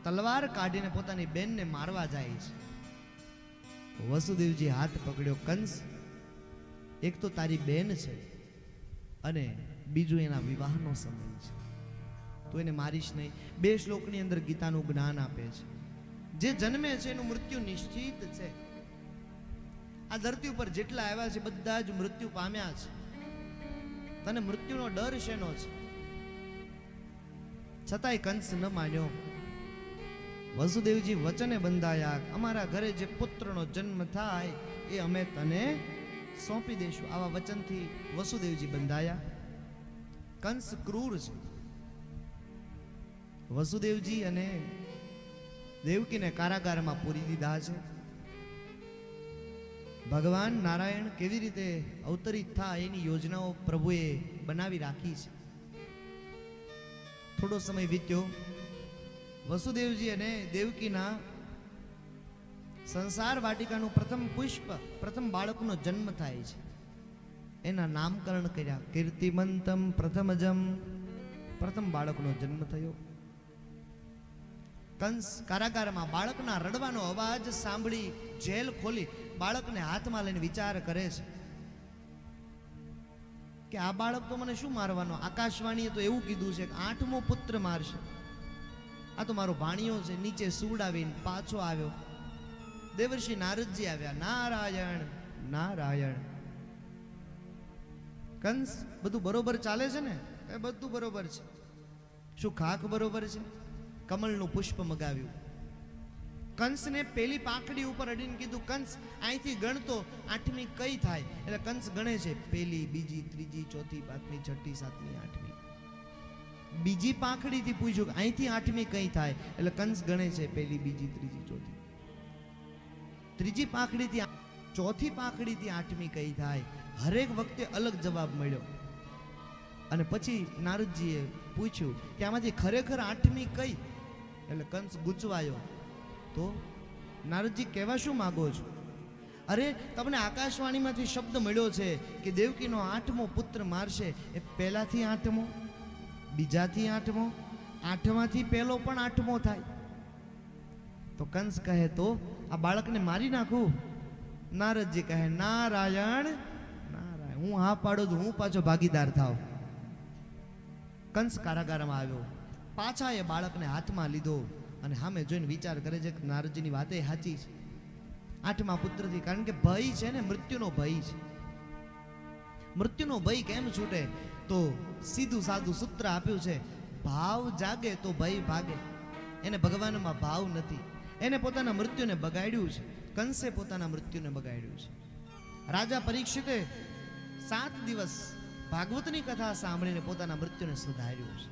તલવાર કાઢીને પોતાની બેનને મારવા જાય છે. વસુદેવજી હાથ પકડ્યો, કંસ એક તો તારી બેન છે અને બીજું એના વિવાહનો સમય છે, તું એને મારીશ નહીં. 2 શ્લોકની અંદર ગીતાનું જ્ઞાન આપે છે, જે જન્મે છે એનું મૃત્યુ નિશ્ચિત છે. આ ધરતી ઉપર જેટલા આવ્યા છે બધા જ મૃત્યુ પામ્યા છે. તને મૃત્યુનો ડર શેનો છે? છતાંય કંસ ન માન્યો. વસુદેવજી વચને બંધાયા, અમારા ઘરે જે પુત્રનો જન્મ થાય એ અમે તને સોંપી દઈશું. આવા વચનથી વસુદેવજી બંધાયા. કંસ ક્રૂર છે. વસુદેવજી અને દેવકીને કારાગારમાં પૂરી દીધા છે. ભગવાન નારાયણ કેવી રીતે અવતરિત થાય એની યોજનાઓ પ્રભુએ બનાવી રાખી છે. થોડો સમય વીત્યો. વસુદેવજી અને દેવકીના સંસાર વાટિકાનું પ્રથમ પુષ્પ, પ્રથમ બાળકનો જન્મ થાય છે. એના નામકરણ કર્યા, કીર્તિમંતમ પ્રથમજમ, પ્રથમ બાળકનો જન્મ થયો. કંસ કારાગારમાં બાળકના રડવાનો અવાજ સાંભળી જેલ ખોલી બાળકને હાથમાં લઈને વિચાર કરે છે કે આ બાળક તો મને શું મારવાનો? આકાશવાણીએ તો એવું કીધું છે કે 8મો પુત્ર મારશે. આ તો મારો ભાણિયો છે. નીચે સુવડાવીને પાછો આવ્યો. દેવર્ષિ નારદજી આવ્યા, નારાયણ નારાયણ. કંસ બધું બરોબર ચાલે છે ને? એ બધું બરોબર છે. શું ખાક બરોબર છે? કમળનું પુષ્પ મગાવ્યું. કંસને પેલી પાંખડી ઉપર અડીને કીધું, કંસ અહીંથી ગણતો 8મી કઈ થાય? એટલે કંસ ગણે છે, પહેલી, બીજી, ત્રીજી, ચોથી, પાંચમી, છઠ્ઠી, સાતમી, આઠમી. બીજી પાંખડીથી પૂછ્યું અહીંથી 8મી કઈ થાય? એટલે કંસ ગણે છે, પહેલી, બીજી, ત્રીજી, ચોથી. ત્રીજી પાંખડીથી ચોથી પાંખડીથી 8મી કઈ થાય? હરેક વખતે અલગ જવાબ મળ્યો. અને પછી નારદજીએ પૂછ્યું કે આમાંથી ખરેખર 8મી કઈ? એટલે કંસ ગૂંચવાયો. તો નારદજી કહેવા શું માંગો છો? અરે તમને આકાશવાણીમાંથી શબ્દ મળ્યો છે કે દેવકીનો 8મો પુત્ર મારશે. એ પહેલાથી 8મો, બીજાથી 8મો, 8માંથી પહેલો પણ 8મો થાય. તો કંસ કહે તો આ બાળકને મારી નાખું? નારદજી કહે, નારાયણ નારાયણ, હું હા પાડું તો હું પાછો ભાગીદાર થાવ. કંસ કારાગારમાં આવ્યો. પાછા એ બાળકને હાથમાં લીધો અને સામે જોઈને વિચાર કરે છે કે નારદજીની વાતે સાચી છે. 8મા પુત્રથી, કારણ કે ભય છે ને, મૃત્યુનો ભય છે. મૃત્યુનો ભય કેમ છૂટે? તો સીધું સાદું સૂત્ર આપ્યું છે, ભાવ જાગે તો ભય ભાગે. એને ભગવાનમાં ભાવ નથી. એને પોતાના મૃત્યુને બગાડ્યું છે. કંસે પોતાના મૃત્યુને બગાડ્યું છે. રાજા પરીક્ષિતે 7 દિવસ ભાગવતની કથા સાંભળીને પોતાના મૃત્યુને સુધાર્યું છે.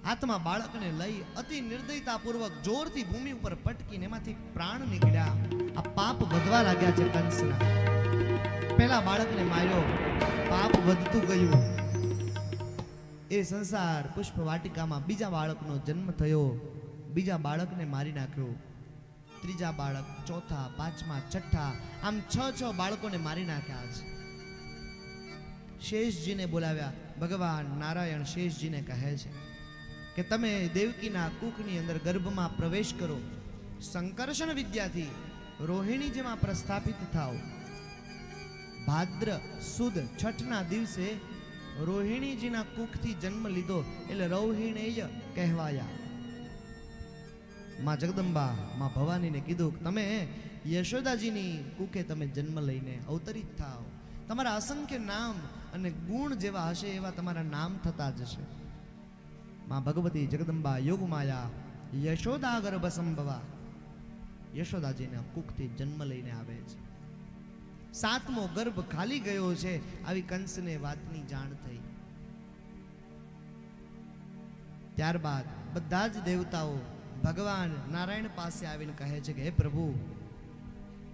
હાથમાં બાળકને લઈ અતિ નિર્દયતાપૂર્વક જોરથી ભૂમિ ઉપર પટકીને એમાંથી પ્રાણ નીકળ્યા. આ પાપ વધવા લાગ્યા છે કંસના. પહેલા બાળકને માર્યો, પાપ વધતું ગયું. એ સંસાર પુષ્પ વાટિકામાં બીજા બાળકનો જન્મ થયો. બીજા બાળકને મારી નાખ્યો. ત્રીજા બાળક, ચોથા, પાંચમા, છઠ્ઠા, આમ 6 બાળકોને મારી નાખ્યા છે. શેષજીને બોલાવ્યા. ભગવાન નારાયણ શેષજીને કહે છે કે તમે દેવકીના કુખની અંદર ગર્ભમાં પ્રવેશ કરો. સંકર્ષણ વિદ્યાથી રોહિણી જેમાં પ્રસ્થાપિત થાઓ. ભાદ્ર સુદ છઠના દિવસે રોહિણીજીના કુખથી જન્મ લીધો એટલે રોહિણેય કહેવાયા. માં જગદંબા, માં ભવાનીને કીધું કે તમે યશોદાજીની કુખે તમે જન્મ લઈને અવતરિત થાઓ. તમારા અસંખ્ય નામ અને ગુણ જેવા હશે એવા તમારા નામ થતા જશે. માં ભગવતી જગદંબા યોગમાયા યશોદા ગર્ભ સંભવા, યશોદાજીના કુખથી જન્મ લઈને આવે છે. 7મો ગર્ભ ખાલી ગયો છે, આવી કંસને વાતની જાણ થઈ. ત્યારબાદ બધા જ દેવતાઓ ભગવાન નારાયણ પાસે આવીને કહે છે કે હે પ્રભુ,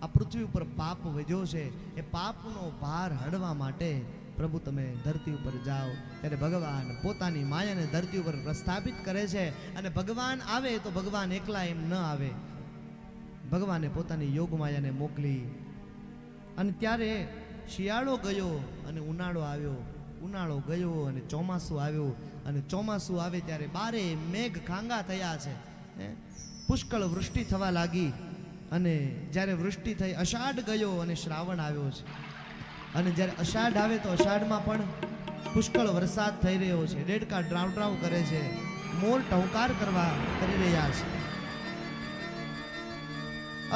આ પૃથ્વી ઉપર પાપ વધ્યો છે, એ પાપનો ભાર હળવા માટે પ્રભુ તમે ધરતી ઉપર જાઓ. ત્યારે ભગવાન પોતાની માયાને ધરતી ઉપર પ્રસ્થાપિત કરે છે. અને ભગવાન આવે તો ભગવાન એકલા એમ ન આવે, ભગવાને પોતાની યોગ માયાને મોકલી. અને ત્યારે શિયાળો ગયો અને ઉનાળો આવ્યો, ઉનાળો ગયો અને ચોમાસું આવ્યું. અને ચોમાસું આવે ત્યારે બારે મેઘ ખાંગા થયા છે, પુષ્કળ વૃષ્ટિ થવા લાગી. અને જ્યારે વૃષ્ટિ થઈ, અષાઢ ગયો અને શ્રાવણ આવ્યો છે. અને જ્યારે અષાઢ આવે તો અષાઢમાં પણ પુષ્કળ વરસાદ થઈ રહ્યો છે, દેડકા ડ્રાવ ડ્રાવ કરે છે, મોર ટહુકાર કરી રહ્યા છે.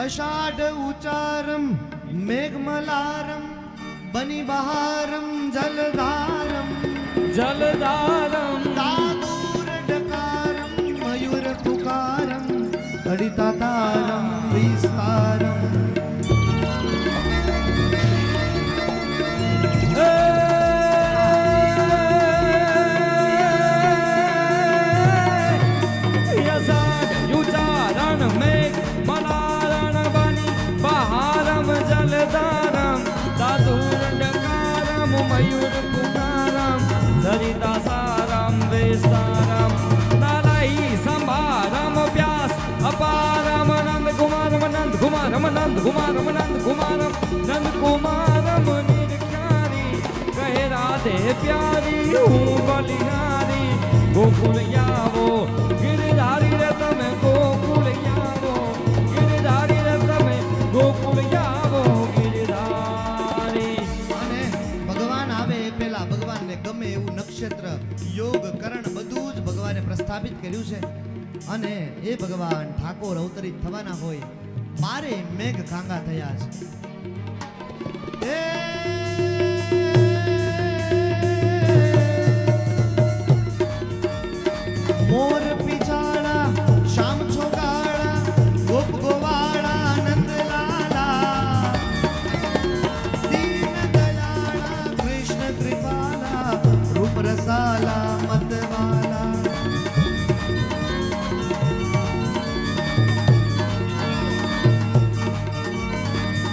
અષાઢ ઉચારમ મેઘમલારમ બની બહારમ જલધારમ જલધારમ દાદુર ડકારમ મયુર તુકારમ હરિતાતારમ વિસ્તારમ. મયુર પુકારમ સરિતા સારમ વિસ્તારમ નારાઈ સંભારમ વ્યાસ અપારમ નંદ કુમારમ નંદ કુમારમ નંદ કુમારમ નંદ કુમારમ નંદ કુમારમ નિરખારી કહે રાધે પ્યારી હું બલિહારી ગોકુલ આવો ગિરધારી રે તમે ગોકુલ આવો ગિરધારી રે તમે ગોકુલ આવો ભગવાનને ગમે એવું નક્ષત્ર યોગ કરણ બધું જ ભગવાને પ્રસ્થાપિત કર્યું છે. અને એ ભગવાન ઠાકોર અવતરિત થવાના હોય, બારે મેઘ ખાંગા થયા છે. મોર પીછાડા શામ છોગાડા ગોપ ગોવાળા નંદલાલા દીન દયાળા કૃષ્ણ કૃપાલા રૂપ રસાલા મતવાલા.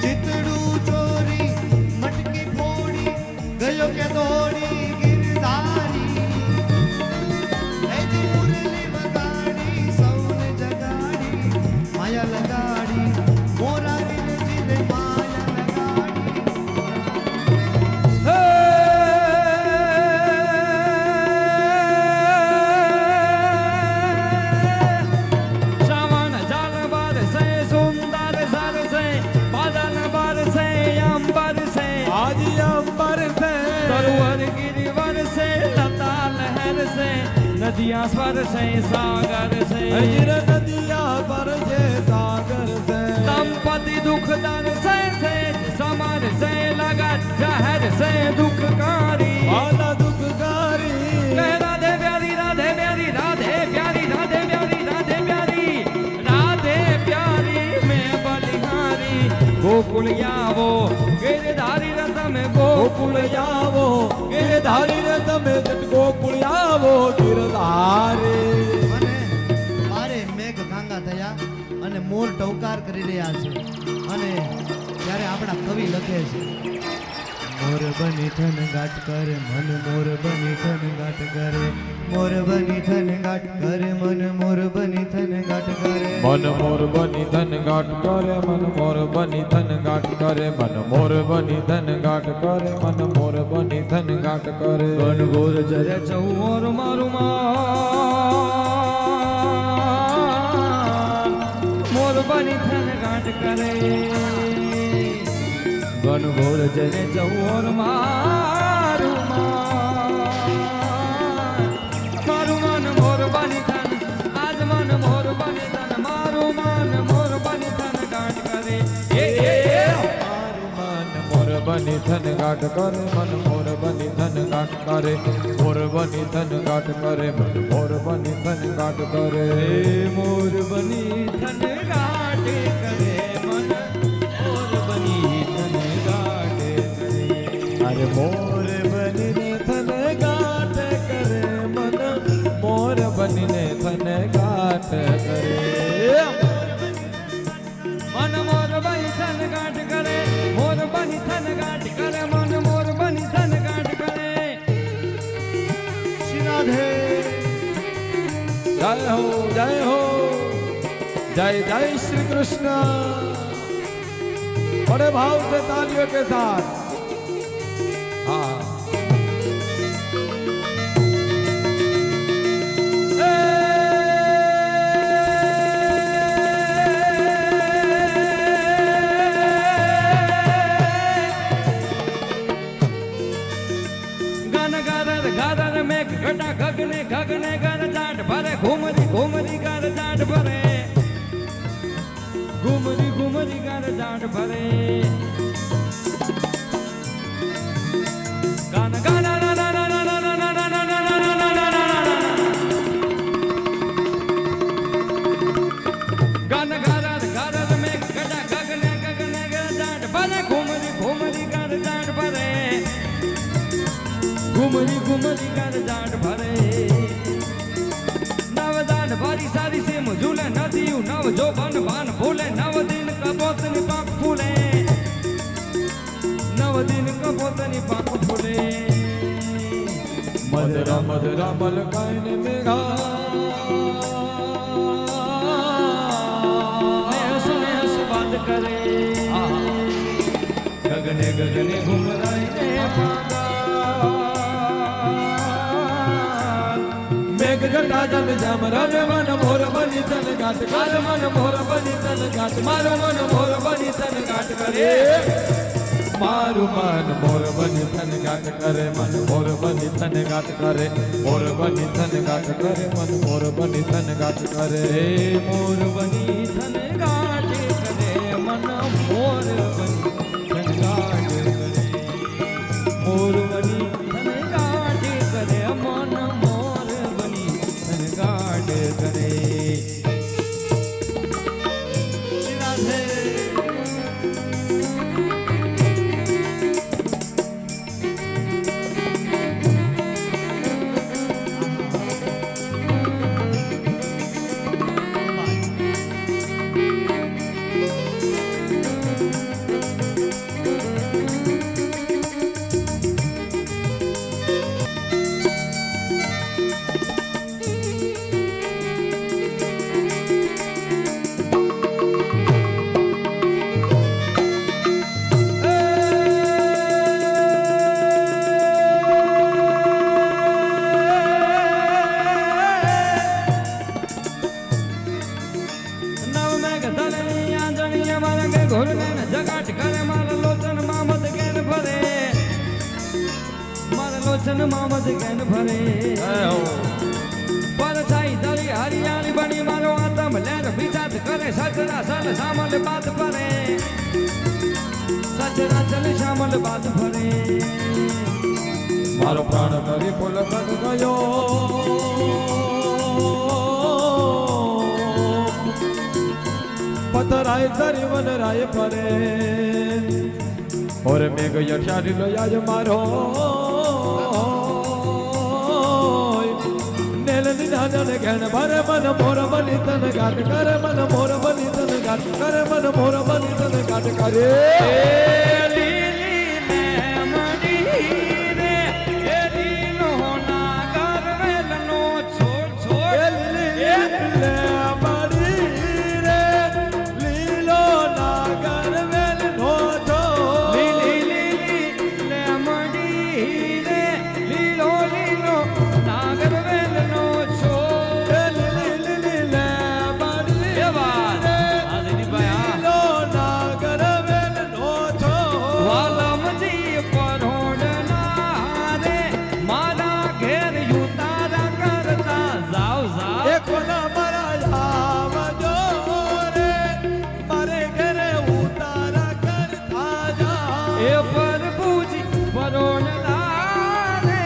ચિતડું ચોરી મટકી ફોડી ગયો કે દોડી ગિરધારી મુરલી વગાડી સૌને જગાડી માયા લગાડી મોરા વિરજીને માયા લગાડી. શ્રાવણ જલ બરસે સુંદર સરસે બાદલ બરસે અંબર સે આજી અંબર સે સરોવર गिरिवर से लता लहर से नदियां स्वर से सागर से હજીર નદિયા પર છે સાગર છે. संपत्ति दुख दर से समर से लगत जहर से दुखकारी આલા દુઃખકારી कह राधे प्यारी राधे प्यारी राधे प्यारी राधे प्यारी राधे प्यारी राधे प्यारी मैं बलिहारी गोकुल आवो गिरधारी रतम ગોકુળ આવો ગિરધારી રે તમે ગોકુળ આવો ગિરધારે. અને બારે મેઘ ખાંગા થયા અને મોર ટવકાર કરી રહ્યા છે. અને ત્યારે આપણા કવિ લખે છે, મોર બની થન ગાટ કરે મન મોર બની થન ગાટ કરે મોર બની થન ગાટ કરે મન મોર બની થન ગાટ કરે મન મોર બની ધન ગાટ કરે મન મોર બની ધન ગાટ કરે મન મોર બની ધન ગાટ કરે મન મોર બની ધન ગાટ કરે. ગણ ગોર જરે ચૌર મારું માન મોર બની થન ગાંઠ કરે ગણ ગોર જરે ચૌર મારું મન મોર બની થન આજ મન મોર બની થન મારું મન મોર બની થન ગાંઠ કરે મારું મન મોર બની ધન ગાટ કરે મન મોર બની ધન ગાટ કરે મોર બની ધન ગાટ કરે મન મોર બની ધન ગાટ કરે મોર બની ધન ગાટ કરે મન મોર બની ધન ગાટ કરે અરે મોર બનીને ધન ગાટ કરે મન મોર બનીને ધન ગાટ કરે મન મોર બની ધન ગાટ કરે મોર બની ધન ગાટ કરે મન મોર બની ધન ગાટ કરે શ્રી રાધે जय हो जय हो जय जय श्री कृष्ण बड़े भाव से तालियों के साथ हाँ गादर में घटा गगने गगने गर जाट भरे घूमरी घूमरी गर जाट भरे घूमरी घूमरी गर जाट भरे गाना गाना ना ना ना ना ना ना ना ना ना ना ना ना ना ना गाना गादर गादर में घटा गगने गगने गर जाट भरे घूमरी घूमरी गर जाट भरे घुमरी घुमरी कर जाट भरे नवदान भारी सारी से झूले नदियों नव जो बन भान भूले नव दिन कपोतनी पाक फूले नव दिन कपोतनी पाक फूले मदरा मदरा मलकाइन मेघा सुने हस बात करे गगने गगने घूम रहे पागा घटा जल जम रन मन मोर बनी तन गाट कर मन मोर बनी तन गाट मारो मन मोर बनी तन गाट करे मारू मन मोर बनी तन गाट करे मन मोर बनी तन गाट करे मोर बनी तन गाट करे मन मोर बनी तन गाट करे मोर बनी तन गाट करे मन मोर बनी तन गाट करे मोर बनी तन गाट करे मन मोर बनी तन गाट करे શ્રી રાધે जगाट करे मारा लोचन मामद गैन भरे मारा लोचन मामद गैन भरे पर छाई दली हरियाली बनी मारो आतम लहर बिचात करे सजरा सल शामल बात भरे सजरा चल शामल बात भरे मारो प्राण करी पुल तक गयो पथराय सरी वन राय परे और मेघ यक्षारी लो याज मारो नेल निधान घेन भरे मन मोर बनी तन गाट करे मन मोर बनी तन गाट करे मन मोर बनी तन गाट करे પરોણલા રે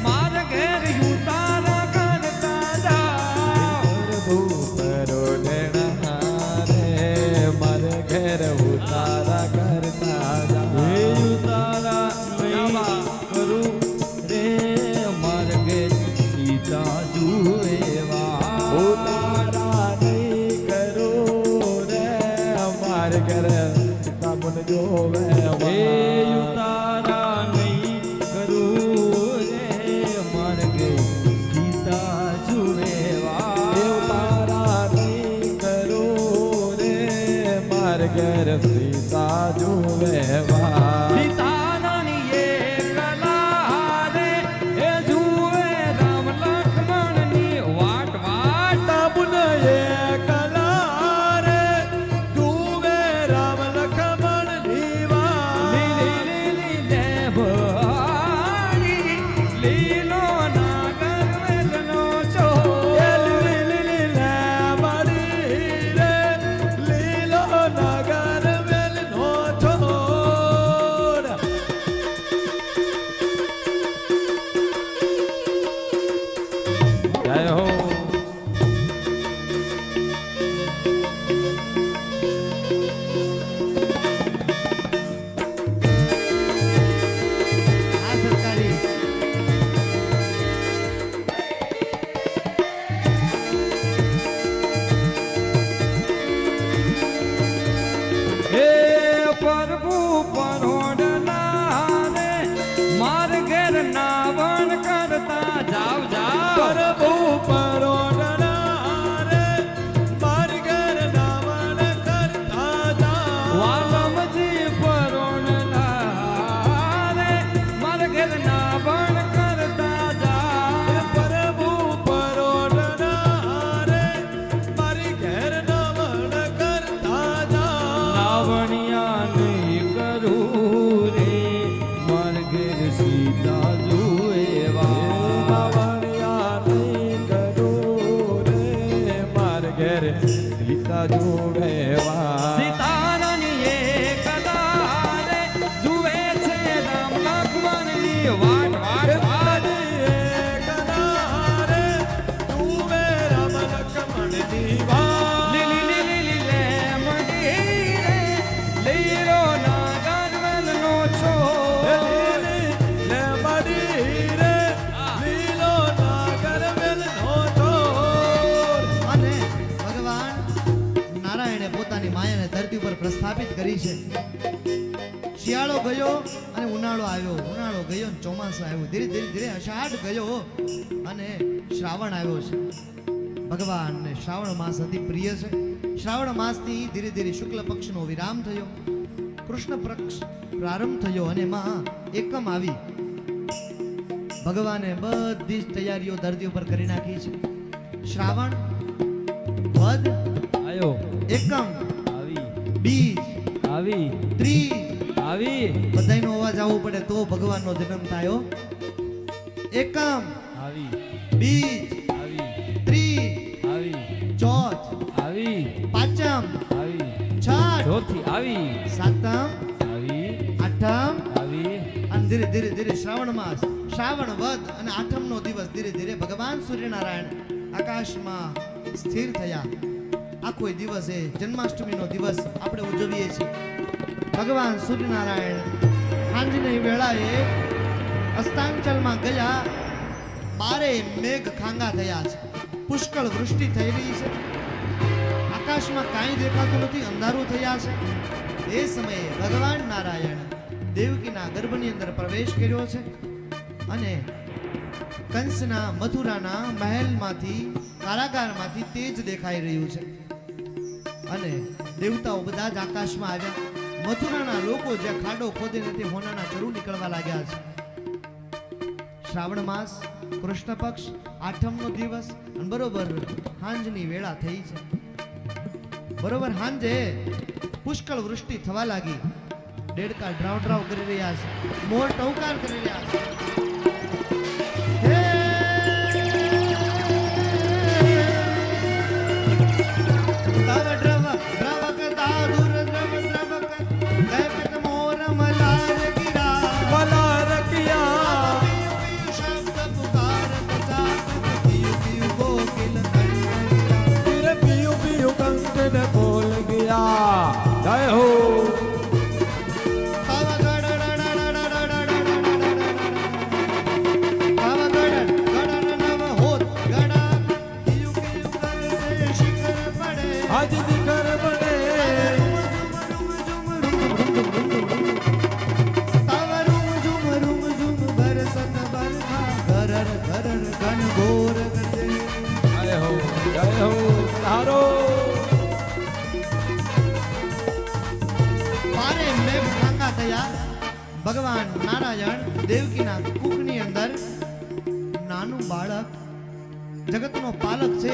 માર ઘેર યુતારા કરતા જાઓ પ્રભુ પરોઢણા રે મારે ઘેર ઉતારા કરતા જા હે યુતારા નહીં કરું રે માર ઘેર સીતા જુએવા ઉતારા નહીં કરું રે મારે ઘેર સીતા મુન જોવે હે યુતારા નહીં કરું રે માર ઘેર સીતા જુએવા ઉતારા નહીં કરું રે મારે ઘેર સીતા જોવે સીતારાની એ કલા રે એ જુએ રામ લક્ષ્મણની વાટ વાટ તબુન એ કલા રે તુવે રામ લખમણ દીવા લીલી લીલી દેવહારી લીલો નાગર મેલનો છો લીલી લે મારી રે લીલો નગર વેલનો છોડ જય હો આ સરકારી હે પ્રભુ પરોડના રે માર ઘેર નાવણ કરતા જાવ જાવ પ્રભુ પરોડના રે માર ઘર નાવણ કરતા જા વાલમજી પરોડના રે માર ઘેર નાવણ કરતા જાવ પ્રભુ પરોડના રે મારી ઘેર નાવણ કરતા જા નાવણિયા નહીં કરું રે માર ઘેર સીતા જુએવા બાવણિયા નહીં કરું રે મારે ઘેર સીતા જોવેવા સીતારાની એ કદા રે જુએ છે રામ લક્ષ્મણની વાટ વાટ વાટ લીલી લીલી લીલે મંડી રે લીલો નાગર મેલનો છો અને ભગવાન નારાયણે પોતાની માયાને ધરતી ઉપર પ્રસ્થાપિત કરી છે. શિયાળો ગયો અને ઉનાળો આવ્યો, ઉનાળો ગયો અને ચોમાસું આવ્યું, ધીરે ધીરે ધીરે અષાઢ ગયો અને શ્રાવણ આવ્યો છે. ભગવાનને શ્રાવણ માસ અતિ પ્રિય છે. શ્રાવણ માસથી ધીરે ધીરે શુક્લ પક્ષનો વિરામ થયો, કૃષ્ણ પક્ષ પ્રારંભ થયો અને એમાં એકમ આવી. ભગવાને બધી જ તૈયારીઓ ધરતી ઉપર કરી નાખી છે. શ્રાવણ, વદ, આયો એકમ, આવી બીજ, આવી ત્રીજ, આવી બધાયનો અવાજ આવવો પડે તો ભગવાનનો જન્મ થયો. એકમ, આવી બીજ, આવી ત્રીજ, આવી ચોથ, આવી પાંચમ, આવી છઠ, ચોથી આવી સાતમ, આવી આઠમ આવી અને ધીરે ધીરે ધીરે શ્રાવણ માસ, શ્રાવણ વદ અને આઠમનો દિવસ ધીરે ધીરે ભગવાન સૂર્યનારાયણ આકાશમાં સ્થિર થયા. આખો એ દિવસ એ જન્માષ્ટમીનો દિવસ આપણે ઉજવીએ છીએ. ભગવાન સૂર્યનારાયણ સાંજની વેળાએ અસ્તાંચલમાં ગયા. બારે મેઘ ખાંગા થયા છે, પુષ્કળ વૃષ્ટિ થઈ રહી છે, આકાશમાં કાંઈ દેખાતું નથી, અંધારું થયા છે. એ સમયે ભગવાન નારાયણ દેવકીના ગર્ભની અંદર પ્રવેશ કર્યો છે અને કંસના મથુરાના મહેલમાંથી, કારાગારમાંથી તેજ દેખાઈ રહ્યું છે અને દેવતાઓ બધા જ આકાશમાં આવ્યા. મથુરાના લોકો જ્યાં ખાડો ખોદે ને તે હોનાના ચરુ નીકળવા લાગ્યા છે. શ્રાવણ માસ, કૃષ્ણ પક્ષ, આઠમનો દિવસ અને બરોબર હાંજની વેળા થઈ છે. બરોબર હાંજે પુષ્કળ વૃષ્ટિ થવા લાગી. દેડકા ડ્રાવ ડ્રાવ કરી રહ્યા છે, મોર ટહુકાર કરી રહ્યા છે. હે! તવ ડ્રવ ડ્રવક દાદુર ડ્રવ ડ્રવક ગયપત મોર મલાર ગિરા મલાર ભગવાન નારાયણ દેવકીના કુખની અંદર નાનું બાળક જગતનો પાલક છે